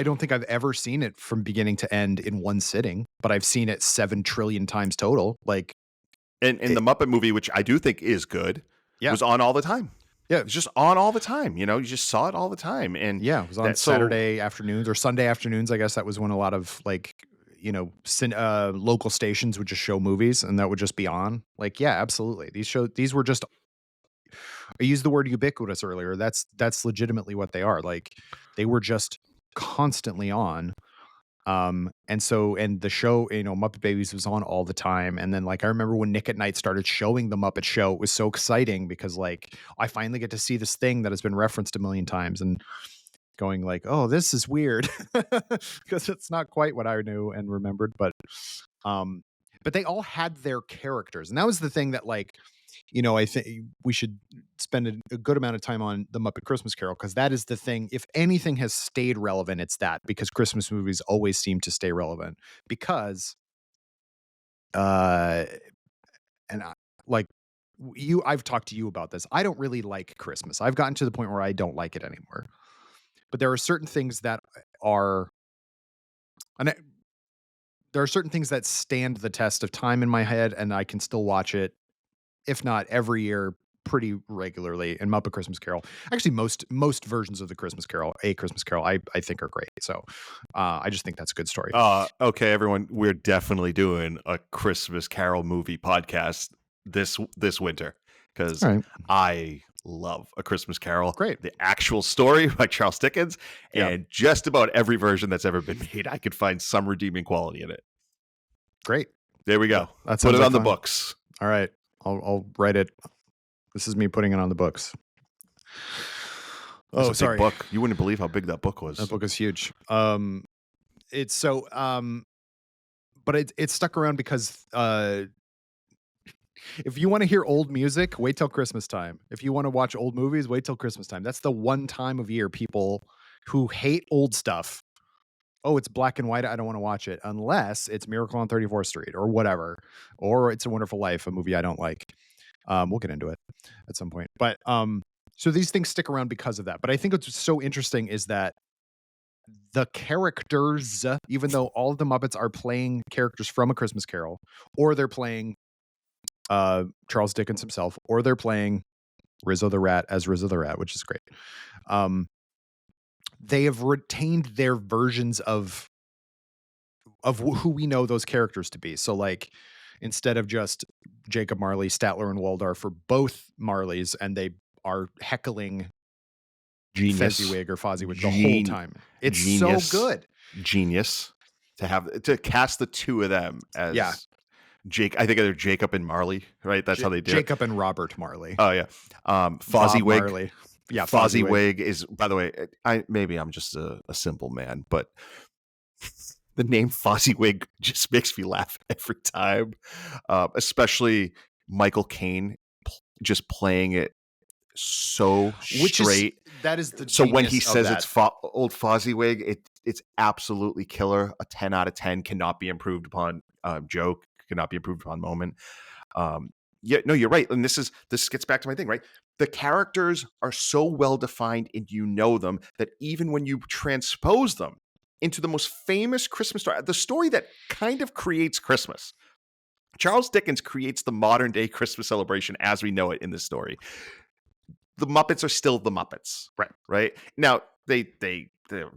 don't think I've ever seen it from beginning to end in one sitting, but I've seen it 7 trillion times total. Like, and the Muppet movie, which I do think is good, was on all the time. Yeah, it was just on all the time. You just saw it all the time. And yeah, it was on Saturday afternoons or Sunday afternoons. I guess that was when a lot of like, local stations would just show movies, and that would just be on. Like, yeah, absolutely. These were just, I used the word ubiquitous earlier. That's legitimately what they are. Like, they were just constantly on. And the show, Muppet Babies was on all the time. And then like, I remember when Nick at Night started showing the Muppet Show, it was so exciting because like, I finally get to see this thing that has been referenced a million times and going like, oh, this is weird because it's not quite what I knew and remembered, but they all had their characters. And that was the thing that like, I think we should spend a good amount of time on the Muppet Christmas Carol, because that is the thing. If anything has stayed relevant, it's that, because Christmas movies always seem to stay relevant because, I've talked to you about this. I don't really like Christmas. I've gotten to the point where I don't like it anymore. But there are certain things that there are certain things that stand the test of time in my head, and I can still watch it, if not every year, pretty regularly. And Muppet Christmas Carol, actually most versions of the Christmas Carol, I think are great. So I just think that's a good story. Okay, everyone, we're definitely doing a Christmas Carol movie podcast this winter because I love A Christmas Carol. Great. The actual story by Charles Dickens, and just about every version that's ever been made, I could find some redeeming quality in it. Great. There we go. Put it on the books. All right. I'll write it. This is me putting it on the books. That's a sorry. big book. You wouldn't believe how big that book was. That book is huge. It's so but it stuck around because if you want to hear old music, wait till Christmas time. If you want to watch old movies, wait till Christmas time. That's the one time of year people who hate old stuff. Oh, it's black and white. I don't want to watch it unless it's Miracle on 34th Street or whatever, or It's a Wonderful Life, a movie I don't like. We'll get into it at some point. But so these things stick around because of that. But I think what's so interesting is that the characters, even though all of the Muppets are playing characters from A Christmas Carol, or they're playing Charles Dickens himself, or they're playing Rizzo the Rat as Rizzo the Rat, which is great. They have retained their versions of who we know those characters to be. So like, instead of just Jacob Marley, Statler and Waldorf are both Marleys, and they are heckling Fezziwig or Fozziwig the whole time. It's so good. Genius to cast the two of them as Jake. I think they're Jacob and Marley, right? That's how they do Jacob and Robert Marley. Oh yeah. Fozziwig. Yeah, Fozziwig is, by the way, maybe I'm just a simple man, but the name Fozziwig just makes me laugh every time, especially Michael Caine just playing it so straight. That is the so when he says it's old Fozziwig, it's absolutely killer. A 10 out of 10 cannot be improved upon. Joke cannot be improved upon moment. Yeah, no, you're right. And this gets back to my thing, right? The characters are so well defined and you know them that even when you transpose them into the most famous Christmas story, the story that kind of creates Christmas, Charles Dickens creates the modern day Christmas celebration as we know it in this story. The Muppets are still the Muppets, right? Now they're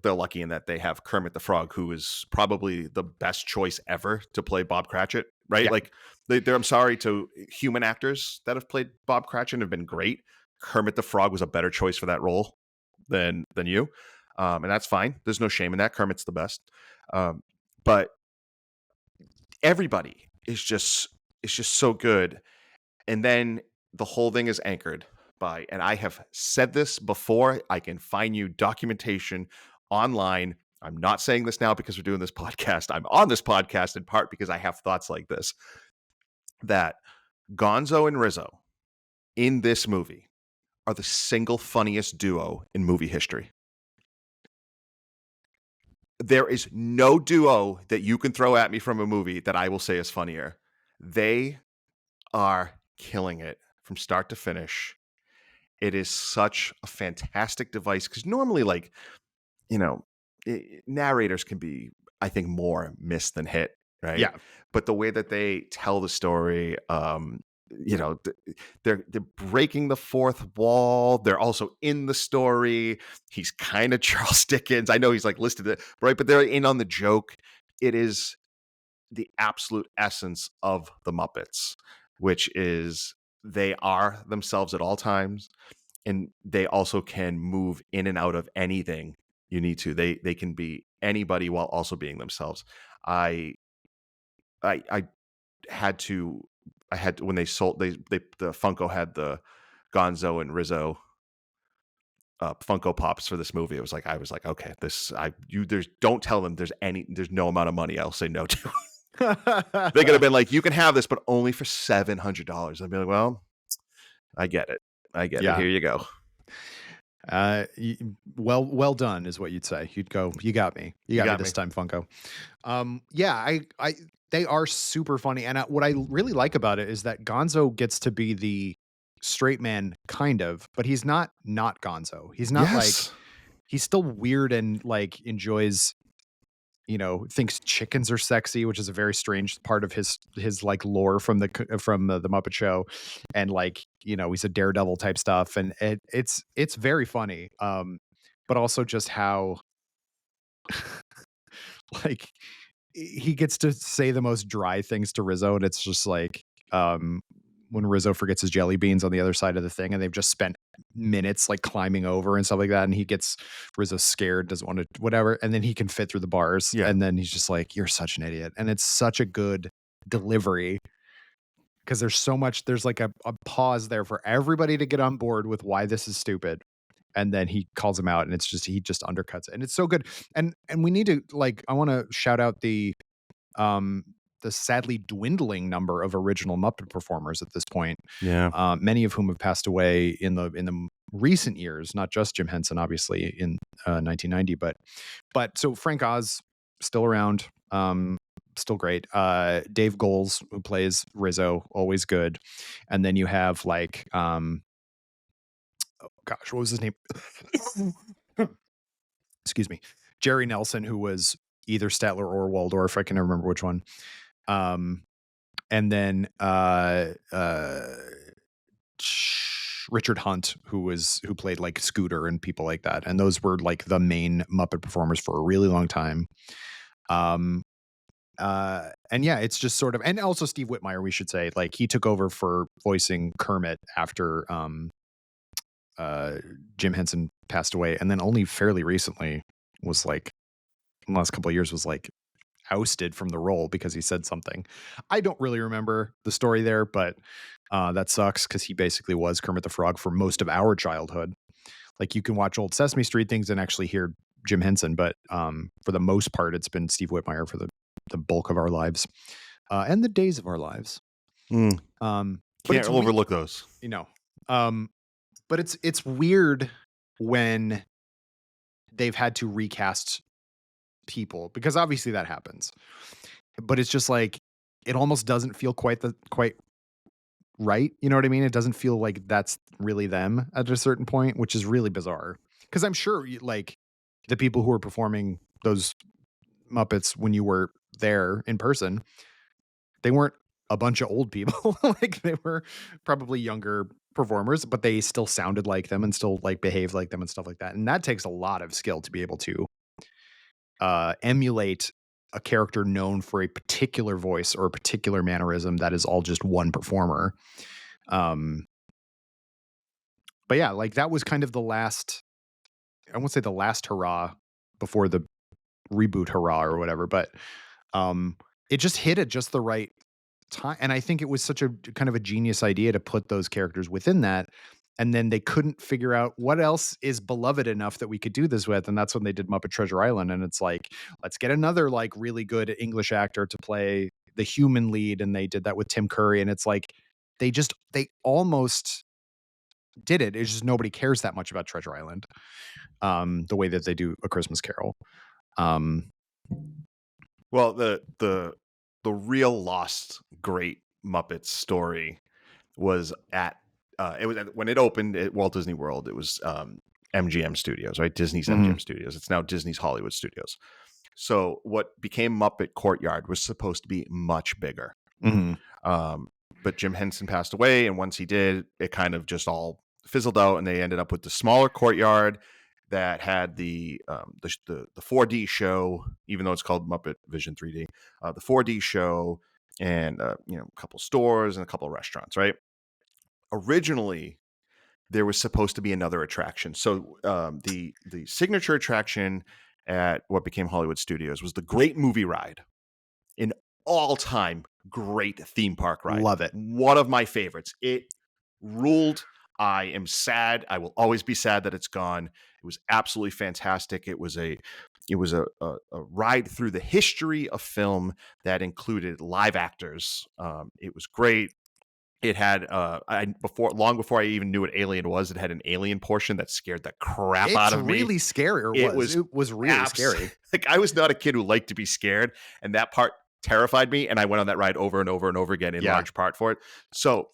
lucky in that they have Kermit the Frog, who is probably the best choice ever to play Bob Cratchit, right? Yeah. Like I'm sorry to human actors that have played Bob Cratchit have been great. Kermit the Frog was a better choice for that role than you, and that's fine. There's no shame in that. Kermit's the best, but everybody is just so good, and then the whole thing is anchored by, and I have said this before, I can find you documentation online. I'm not saying this now because we're doing this podcast. I'm on this podcast in part because I have thoughts like this, that Gonzo and Rizzo in this movie are the single funniest duo in movie history. There is no duo that you can throw at me from a movie that I will say is funnier. They are killing it from start to finish. It is such a fantastic device because normally, like, narrators can be, I think, more miss than hit, right? Yeah. But the way that they tell the story, they're breaking the fourth wall. They're also in the story. He's kind of Charles Dickens. I know he's like listed it, right? But they're in on the joke. It is the absolute essence of the Muppets, which is they are themselves at all times, and they also can move in and out of anything you need to. They can be anybody while also being themselves. I had to when they sold the Funko had the Gonzo and Rizzo Funko Pops for this movie. I was like, okay, don't tell them there's no amount of money I'll say no to. They could have been like, you can have this, but only for $700. I'd be like, well, I get it. Here you go. Well done is what you'd say. You'd go, you got me. You got me this time, Funko. They are super funny. And what I really like about it is that Gonzo gets to be the straight man, kind of, but he's not Gonzo. He's not he's still weird and like enjoys, thinks chickens are sexy, which is a very strange part of his like lore from the Muppet Show. And like, he's a daredevil type stuff. And it's very funny. But also just how like he gets to say the most dry things to Rizzo. And it's just like, when Rizzo forgets his jelly beans on the other side of the thing, and they've just spent minutes like climbing over and stuff like that, and Rizzo scared, doesn't want to, whatever, and then he can fit through the bars, and then he's just like, you're such an idiot. And it's such a good delivery because there's like a pause there for everybody to get on board with why this is stupid. And then he calls him out, and he just undercuts it. And it's so good. And we need to, like, I want to shout out um the sadly dwindling number of original Muppet performers at this point. Yeah. Many of whom have passed away in the recent years, not just Jim Henson, obviously, in 1990, but so Frank Oz still around, still great. Dave Goelz, who plays Rizzo, always good. And then you have like oh gosh, what was his name? Excuse me. Jerry Nelson, who was either Statler or Waldorf. I can never remember which one. And then Richard Hunt, who played like Scooter and people like that. And those were like the main Muppet performers for a really long time. And yeah, it's just sort of, and also Steve Whitmire, we should say, like, he took over for voicing Kermit after Jim Henson passed away, and then only fairly recently was like, in the last couple of years, was like ousted from the role because he said something. I don't really remember the story there, but that sucks because he basically was Kermit the Frog for most of our childhood. Like, you can watch old Sesame Street things and actually hear Jim Henson, but for the most part, it's been Steve Whitmire for the bulk of our lives and the days of our lives. Can't overlook those, you know. But it's weird when they've had to recast people, because obviously that happens, but it's just like, it almost doesn't feel quite right. You know what I mean? It doesn't feel like that's really them at a certain point, which is really bizarre. Because I'm sure like the people who were performing those Muppets when you were there in person, they weren't a bunch of old people. Like, they were probably younger performers, but they still sounded like them and still like behaved like them and stuff like that. And that takes a lot of skill to be able to emulate a character known for a particular voice or a particular mannerism that is all just one performer. But yeah, like, that was kind of the last, I won't say the last hurrah before the reboot hurrah or whatever, but it just hit at just the right time. And I think it was such a kind of a genius idea to put those characters within that. And then they couldn't figure out what else is beloved enough that we could do this with. And that's when they did Muppet Treasure Island. And it's like, let's get another like really good English actor to play the human lead. And they did that with Tim Curry. And it's like, they almost did it. It's just nobody cares that much about Treasure Island the way that they do A Christmas Carol. Well, the real lost great Muppets story was at when it opened at Walt Disney World. It was MGM Studios, right? Disney's MGM Studios. It's now Disney's Hollywood Studios. So what became Muppet Courtyard was supposed to be much bigger. But Jim Henson passed away, and once he did, it kind of just all fizzled out, and they ended up with the smaller courtyard that had the 4D show, even though it's called Muppet Vision 3D, the 4D show, and a couple stores and a couple restaurants, right? Originally, there was supposed to be another attraction. So the signature attraction at what became Hollywood Studios was the Great Movie Ride, an all-time great theme park ride. Love it. One of my favorites. It ruled. I am sad. I will always be sad that it's gone. It was absolutely fantastic. It was a ride through the history of film that included live actors. It was great. It had long before I even knew what Alien was, it had an alien portion that scared the crap out of me. It's really scary. It was really scary. Like, I was not a kid who liked to be scared, and that part terrified me, and I went on that ride over and over and over again in large part for it. So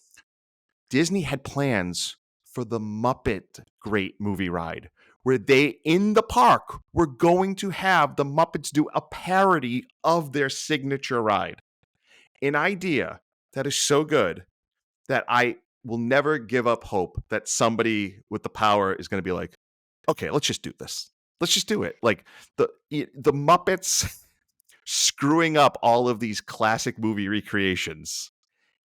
Disney had plans for the Muppet Great Movie Ride, where they, in the park, were going to have the Muppets do a parody of their signature ride. An idea that is so good that I will never give up hope that somebody with the power is going to be like, okay, let's just do this. Let's just do it. Like, the Muppets screwing up all of these classic movie recreations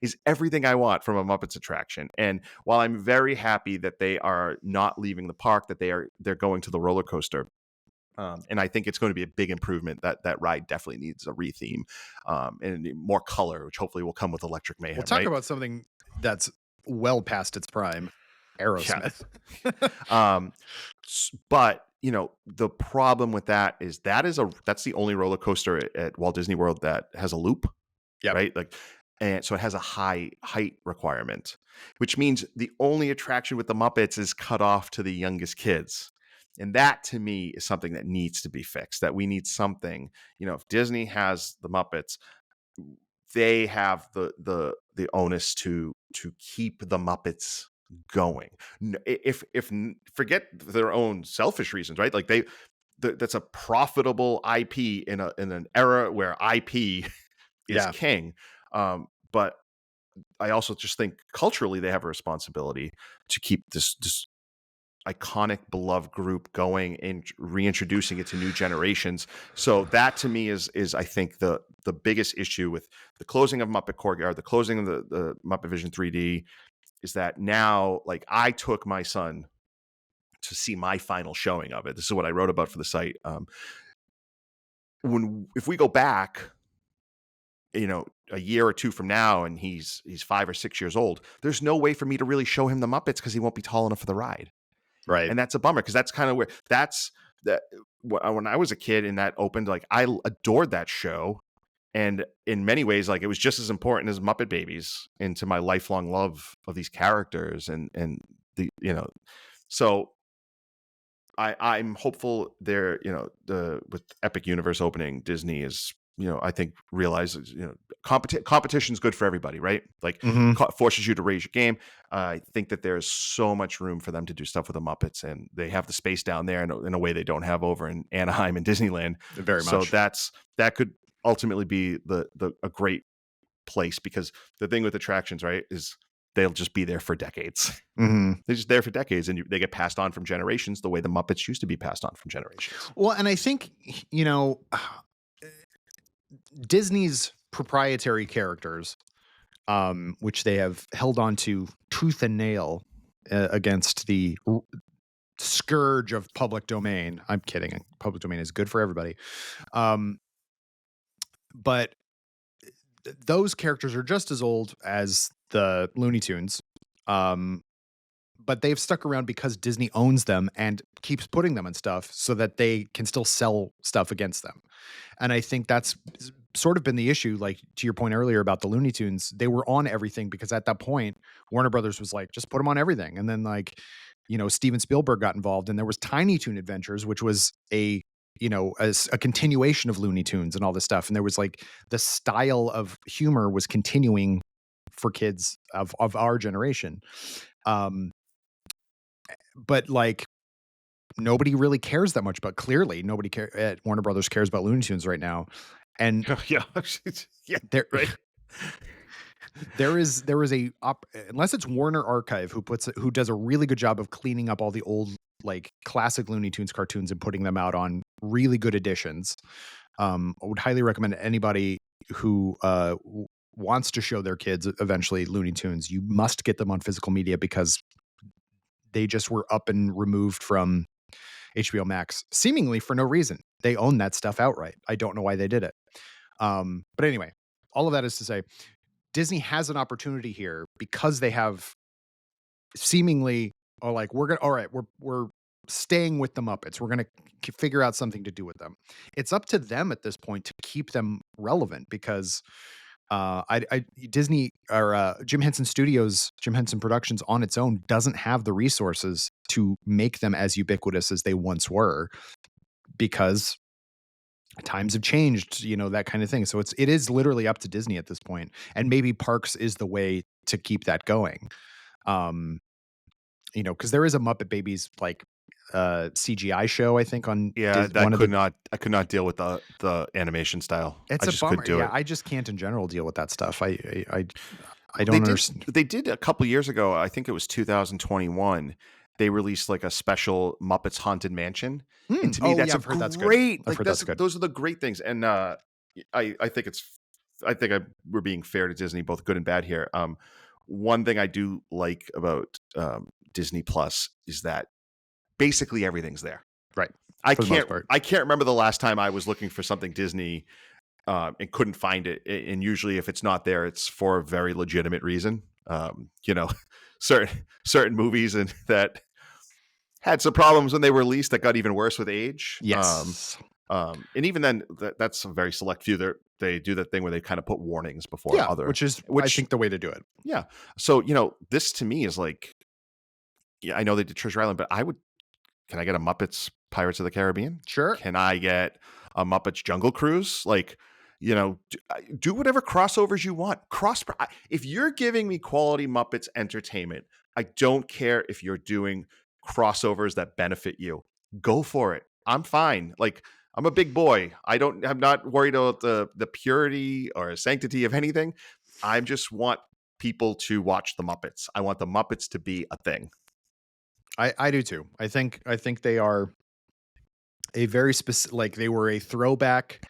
is everything I want from a Muppets attraction. And while I'm very happy that they are not leaving the park, that they're going to the roller coaster, And I think it's going to be a big improvement. That ride definitely needs a retheme, and more color, which hopefully will come with Electric Mayhem. We'll talk right? about something that's well past its prime. Yeah. Aerosmith. But the problem with that is that's the only roller coaster at Walt Disney World that has a loop, Yep. right? Like, and so it has a high height requirement, which means the only attraction with the Muppets is cut off to the youngest kids. And that to me is something that needs to be fixed. That we need something, if Disney has the Muppets, they have the onus to keep the Muppets going. If forget their own selfish reasons, right? Like that's a profitable IP in an era where IP is king. But I also just think culturally they have a responsibility to keep this iconic, beloved group going and reintroducing it to new generations. So that to me is I think the biggest issue with the closing of Muppet Courtyard, the closing of the Muppet Vision 3D, is that now, like, I took my son to see my final showing of it. This is what I wrote about for the site. If we go back, a year or two from now, and he's 5 or 6 years old, there's no way for me to really show him the Muppets because he won't be tall enough for the ride. Right. And that's a bummer, because that's kind of where when I was a kid and that opened, like, I adored that show. And in many ways, like, it was just as important as Muppet Babies into my lifelong love of these characters and so I'm hopeful there, with Epic Universe opening, Disney is, I think realizes, competition's good for everybody, right? Like, forces you to raise your game. I think that there's so much room for them to do stuff with the Muppets, and they have the space down there in a way they don't have over in Anaheim and Disneyland. Very much. So that could ultimately be a great place, because the thing with attractions, right, is they'll just be there for decades. They're just there for decades, and they get passed on from generations the way the Muppets used to be passed on from generations. Well, and I think, Disney's proprietary characters, which they have held on to tooth and nail against the scourge of public domain. I'm kidding. Public domain is good for everybody. But those characters are just as old as the Looney Tunes. But they've stuck around because Disney owns them and keeps putting them in stuff so that they can still sell stuff against them. And I think that's sort of been the issue. Like, to your point earlier about the Looney Tunes, they were on everything because at that point, Warner Brothers was like, just put them on everything. And then, like, Steven Spielberg got involved, and there was Tiny Toon Adventures, which was a continuation of Looney Tunes and all this stuff. And there was, like, the style of humor was continuing for kids of our generation. But, like, nobody really cares that much. But clearly, nobody at Warner Brothers cares about Looney Tunes right now. And yeah, there, right. there is unless it's Warner Archive who does a really good job of cleaning up all the old, like, classic Looney Tunes cartoons and putting them out on really good editions. I would highly recommend anybody who wants to show their kids eventually Looney Tunes, you must get them on physical media, because they just were up and removed from HBO Max, seemingly for no reason. They own that stuff outright. I don't know why they did it. But anyway, all of that is to say, Disney has an opportunity here because they have seemingly, we're staying with the Muppets. We're going to figure out something to do with them. It's up to them at this point to keep them relevant, because Disney or Jim Henson Studios, Jim Henson Productions on its own doesn't have the resources to make them as ubiquitous as they once were, because times have changed, that kind of thing. So it is literally up to Disney at this point, and maybe parks is the way to keep that going. Because there is a Muppet Babies, like, CGI show, I think, on I could not deal with the animation style. It's I a bummer. do it. I just can't in general deal with that stuff. I don't understand. They did a couple years ago, I think it was 2021. They released, like, a special Muppets Haunted Mansion, and to me, that's great. Like, that's good. Those are the great things, and I think we're being fair to Disney, both good and bad here. One thing I do like about Disney Plus is that basically everything's there. Right. for the most part. I can't remember the last time I was looking for something Disney and couldn't find it. And usually, if it's not there, it's for a very legitimate reason. You know, certain movies and that had some problems when they were released that got even worse with age. Yes. And even then, that's a very select few. They do that thing where they kind of put warnings before Yeah, other, which I think the way to do it. Yeah. So, you know, this to me is like, yeah, I know they did Treasure Island, but can I get a Muppets Pirates of the Caribbean? Sure. Can I get a Muppets Jungle Cruise? Like, you know, do whatever crossovers you want. If you're giving me quality Muppets entertainment, I don't care if you're doing crossovers that benefit you. Go for it. I'm fine. Like, I'm a big boy. I'm not worried about the purity or sanctity of anything. I just want people to watch the Muppets. I want the Muppets to be a thing. I do too. I think they are a very specific, like they were a throwback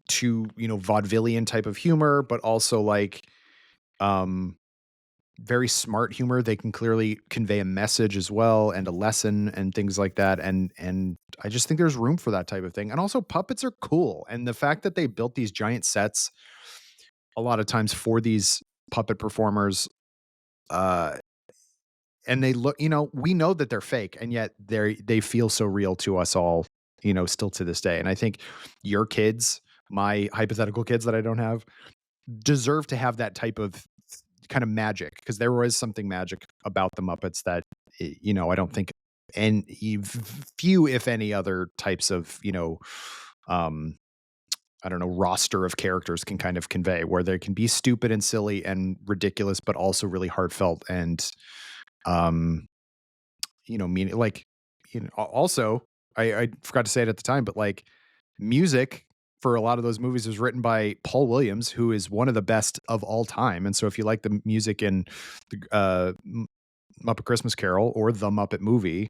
to, you know, vaudevillian type of humor, but also like very smart humor. They can clearly convey a message as well and a lesson and things like that. And I just think there's room for that type of thing. And also puppets are cool. And the fact that they built these giant sets a lot of times for these puppet performers, and they look, you know, we know that they're fake, and yet they feel so real to us all, you know, still to this day. And I think your kids, my hypothetical kids that I don't have, deserve to have that type of kind of magic, because there was something magic about the Muppets that, you know, I don't think and few, if any, other types of, you know, I don't know, roster of characters can kind of convey, where they can be stupid and silly and ridiculous, but also really heartfelt and, you know, meaning, like, you know, also, I forgot to say it at the time, but like music for a lot of those movies was written by Paul Williams, who is one of the best of all time. And so if you like the music in the Muppet Christmas Carol or the Muppet movie,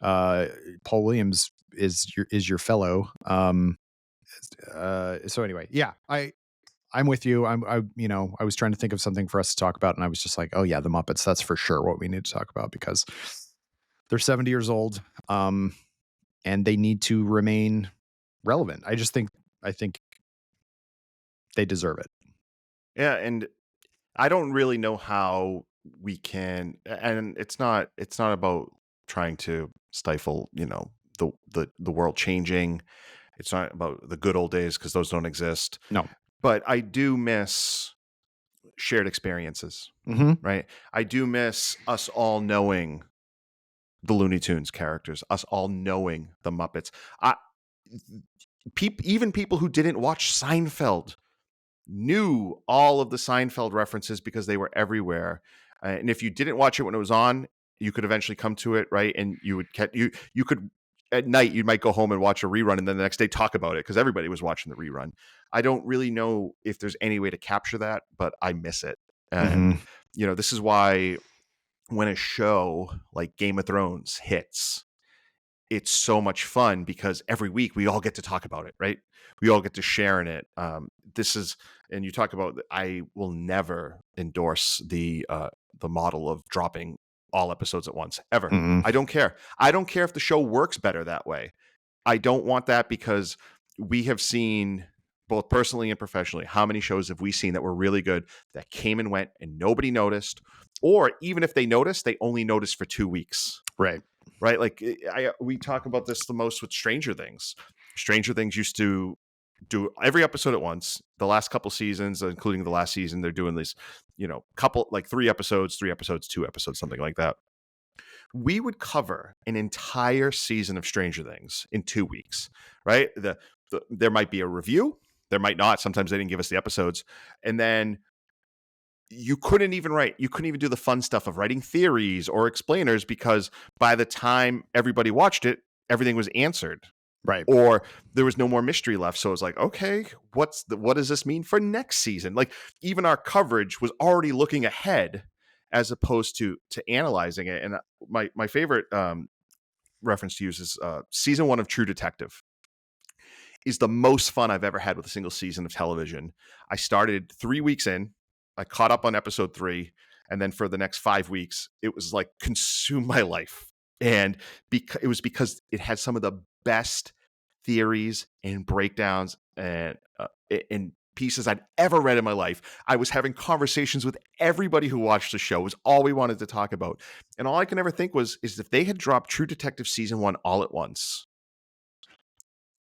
Paul Williams is your fellow. So anyway, yeah, I'm with you. You know, I was trying to think of something for us to talk about, and I was just like, oh yeah, the Muppets. That's for sure what we need to talk about, because they're 70 years old, and they need to remain relevant. I think they deserve it. Yeah, and I don't really know how we can, and it's not about trying to stifle, you know, the world changing. It's not about the good old days, because those don't exist. No. But I do miss shared experiences, Mm-hmm. right? I do miss us all knowing the Looney Tunes characters, us all knowing the Muppets. Even people who didn't watch Seinfeld knew all of the Seinfeld references because they were everywhere. And if you didn't watch it when it was on, you could eventually come to it, right? And you would you could at night, you might go home and watch a rerun, and then the next day talk about it because everybody was watching the rerun. I don't really know if there's any way to capture that, but I miss it. And you know, this is why when a show like Game of Thrones hits, it's so much fun, because every week we all get to talk about it, right? We all get to share in it. This is, and you talk about, I will never endorse the model of dropping all episodes at once, ever. I don't care. I don't care if the show works better that way. I don't want that, because we have seen, both personally and professionally, how many shows have we seen that were really good that came and went and nobody noticed, or even if they noticed, they only noticed for 2 weeks. Right. Like we talk about this the most with Stranger Things. Stranger Things used to do every episode at once. The last couple seasons, including the last season, they're doing this, you know, couple, like 3 episodes, 2 episodes, something like that. We would cover an entire season of Stranger Things in 2 weeks, right? There might be a review, there might not. Sometimes they didn't give us the episodes, and then you couldn't even do the fun stuff of writing theories or explainers, because by the time everybody watched it, everything was answered. Right. Or there was no more mystery left. So it was like, okay, what does this mean for next season? Like, even our coverage was already looking ahead as opposed to analyzing it. And my favorite reference to use is season 1 of True Detective is the most fun I've ever had with a single season of television. I started 3 weeks in. I caught up on episode 3. And then for the next 5 weeks, it was like consume my life. And it was because it had some of the best theories and breakdowns and pieces I'd ever read in my life. I was having conversations with everybody who watched the show. It was all we wanted to talk about. And all I can ever think is if they had dropped True Detective season 1 all at once,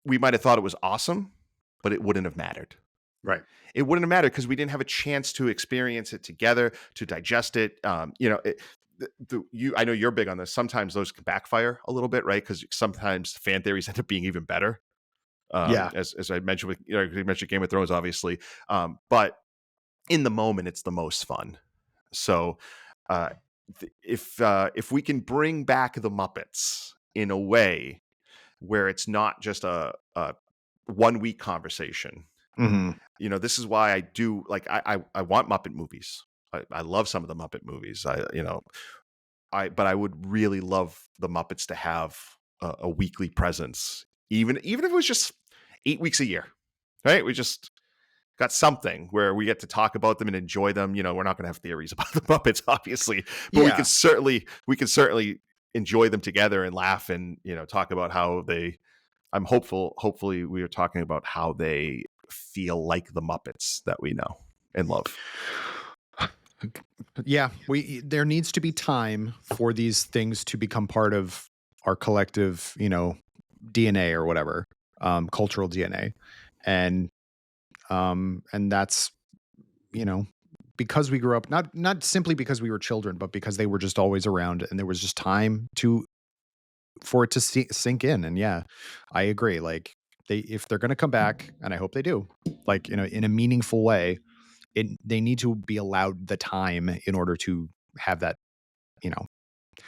we might have thought it was awesome, but it wouldn't have mattered. Right. It wouldn't have mattered because we didn't have a chance to experience it together, to digest it. I know you're big on this. Sometimes those can backfire a little bit, right? Because sometimes fan theories end up being even better. As I mentioned with you mentioned Game of Thrones, obviously, but in the moment, it's the most fun. So if we can bring back the Muppets in a way where it's not just a 1 week conversation. Mm-hmm. This is why I do I want Muppet movies. I love some of the Muppet movies. But I would really love the Muppets to have a weekly presence, even if it was just 8 weeks a year, right? We just got something where we get to talk about them and enjoy them. We're not going to have theories about the Muppets, obviously, but we can certainly enjoy them together and laugh and talk about how they. I'm hopeful. Hopefully, we are talking about how they feel like the Muppets that we know and love. Yeah, there needs to be time for these things to become part of our collective, DNA or whatever, cultural DNA, and that's, because we grew up, not simply because we were children, but because they were just always around, and there was just time for it to sink in. And yeah, I agree. Like if they're going to come back, and I hope they do, like in a meaningful way. They need to be allowed the time in order to have that,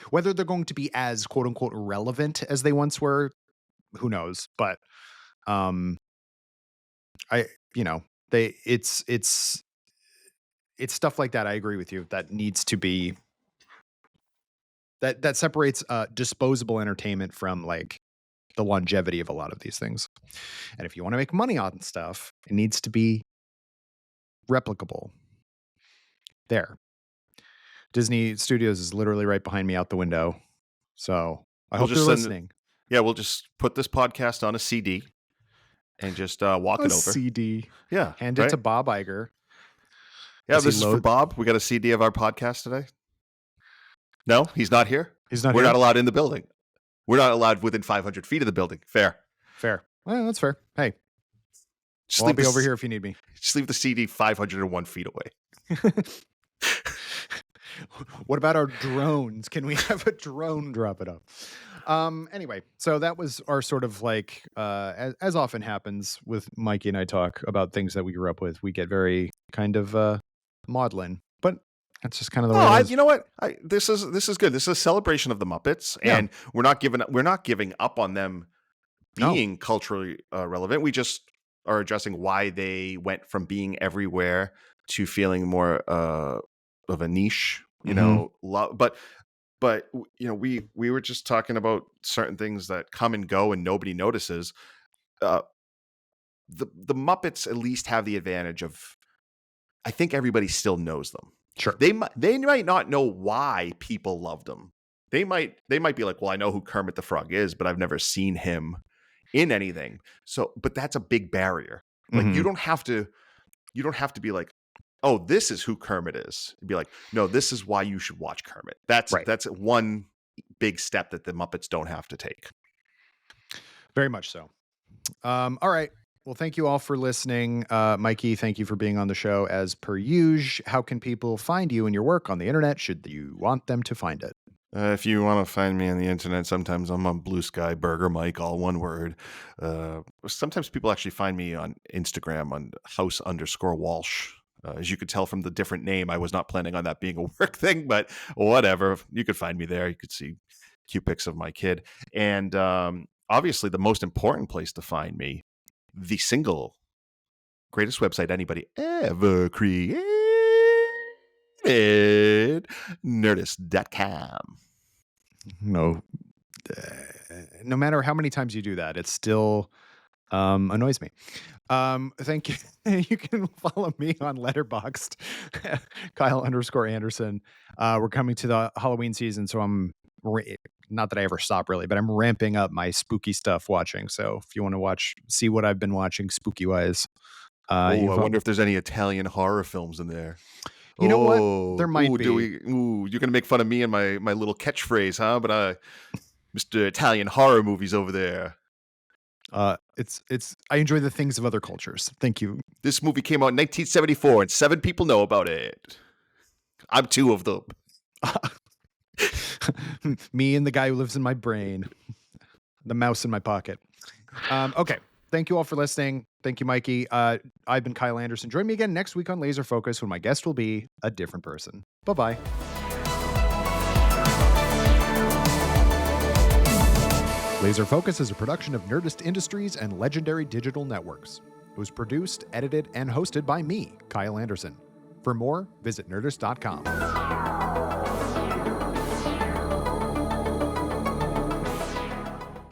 whether they're going to be as quote unquote relevant as they once were, who knows? But, it's stuff like that. I agree with you. That needs to be, that separates disposable entertainment from like the longevity of a lot of these things. And if you want to make money on stuff, it needs to be replicable. There. Disney Studios is literally right behind me out the window. So I hope they're listening. We'll just put this podcast on a CD and just walk it over. CD. Yeah. Hand it to Bob Iger. Yeah, this is for Bob. We got a CD of our podcast today. No, he's not here. We're not allowed in the building. We're not allowed within 500 feet of the building. Fair. Well, that's fair. Hey, I'll be over here if you need me. Just leave the CD 501 feet away. What about our drones? Can we have a drone drop it off? Anyway, so that was our sort of like, as often happens with Mikey and I talk about things that we grew up with, we get very kind of maudlin, but that's just kind of the way it is. You know what? This is good. This is a celebration of the Muppets, and we're not giving up on them being culturally relevant. We just are addressing why they went from being everywhere to feeling more of a niche. But we were just talking about certain things that come and go and nobody notices. The Muppets at least have the advantage of, I think everybody still knows them. Sure. They might not know why people loved them. They might be like, well, I know who Kermit the Frog is, but I've never seen him in anything. So, but that's a big barrier. Like you don't have to be like, oh, this is who Kermit is. You'd be like, no, this is why you should watch Kermit. That's one big step that the Muppets don't have to take. Very much so. All right. Well, thank you all for listening. Mikey, thank you for being on the show as per usual. How can people find you and your work on the internet should you want them to find it? If you want to find me on the internet, sometimes I'm on Blue Sky, Burger Mike, all one word. Sometimes people actually find me on Instagram on house_Walsh. As you could tell from the different name, I was not planning on that being a work thing, but whatever. You could find me there. You could see cute pics of my kid. And obviously, the most important place to find me, the single greatest website anybody ever created, Nerdist.com. No matter how many times you do that, it still annoys me. Thank you. You can follow me on Letterboxd, Kyle _Anderson. We're coming to the Halloween season, so I'm not that I ever stop really, but I'm ramping up my spooky stuff watching. So if you want to see what I've been watching spooky wise, I wonder if there's any Italian horror films in there. You know what? There might be. You're gonna make fun of me and my little catchphrase, huh? But Mr. Italian horror movies over there. It's I enjoy the things of other cultures. Thank you. This movie came out in 1974 and 7 people know about it. I'm 2 of them. Me and the guy who lives in my brain. The mouse in my pocket. Okay. Thank you all for listening. Thank you, Mikey. I've been Kyle Anderson. Join me again next week on Laser Focus when my guest will be a different person. Bye-bye. Laser Focus is a production of Nerdist Industries and Legendary Digital Networks. It was produced, edited, and hosted by me, Kyle Anderson. For more, visit Nerdist.com.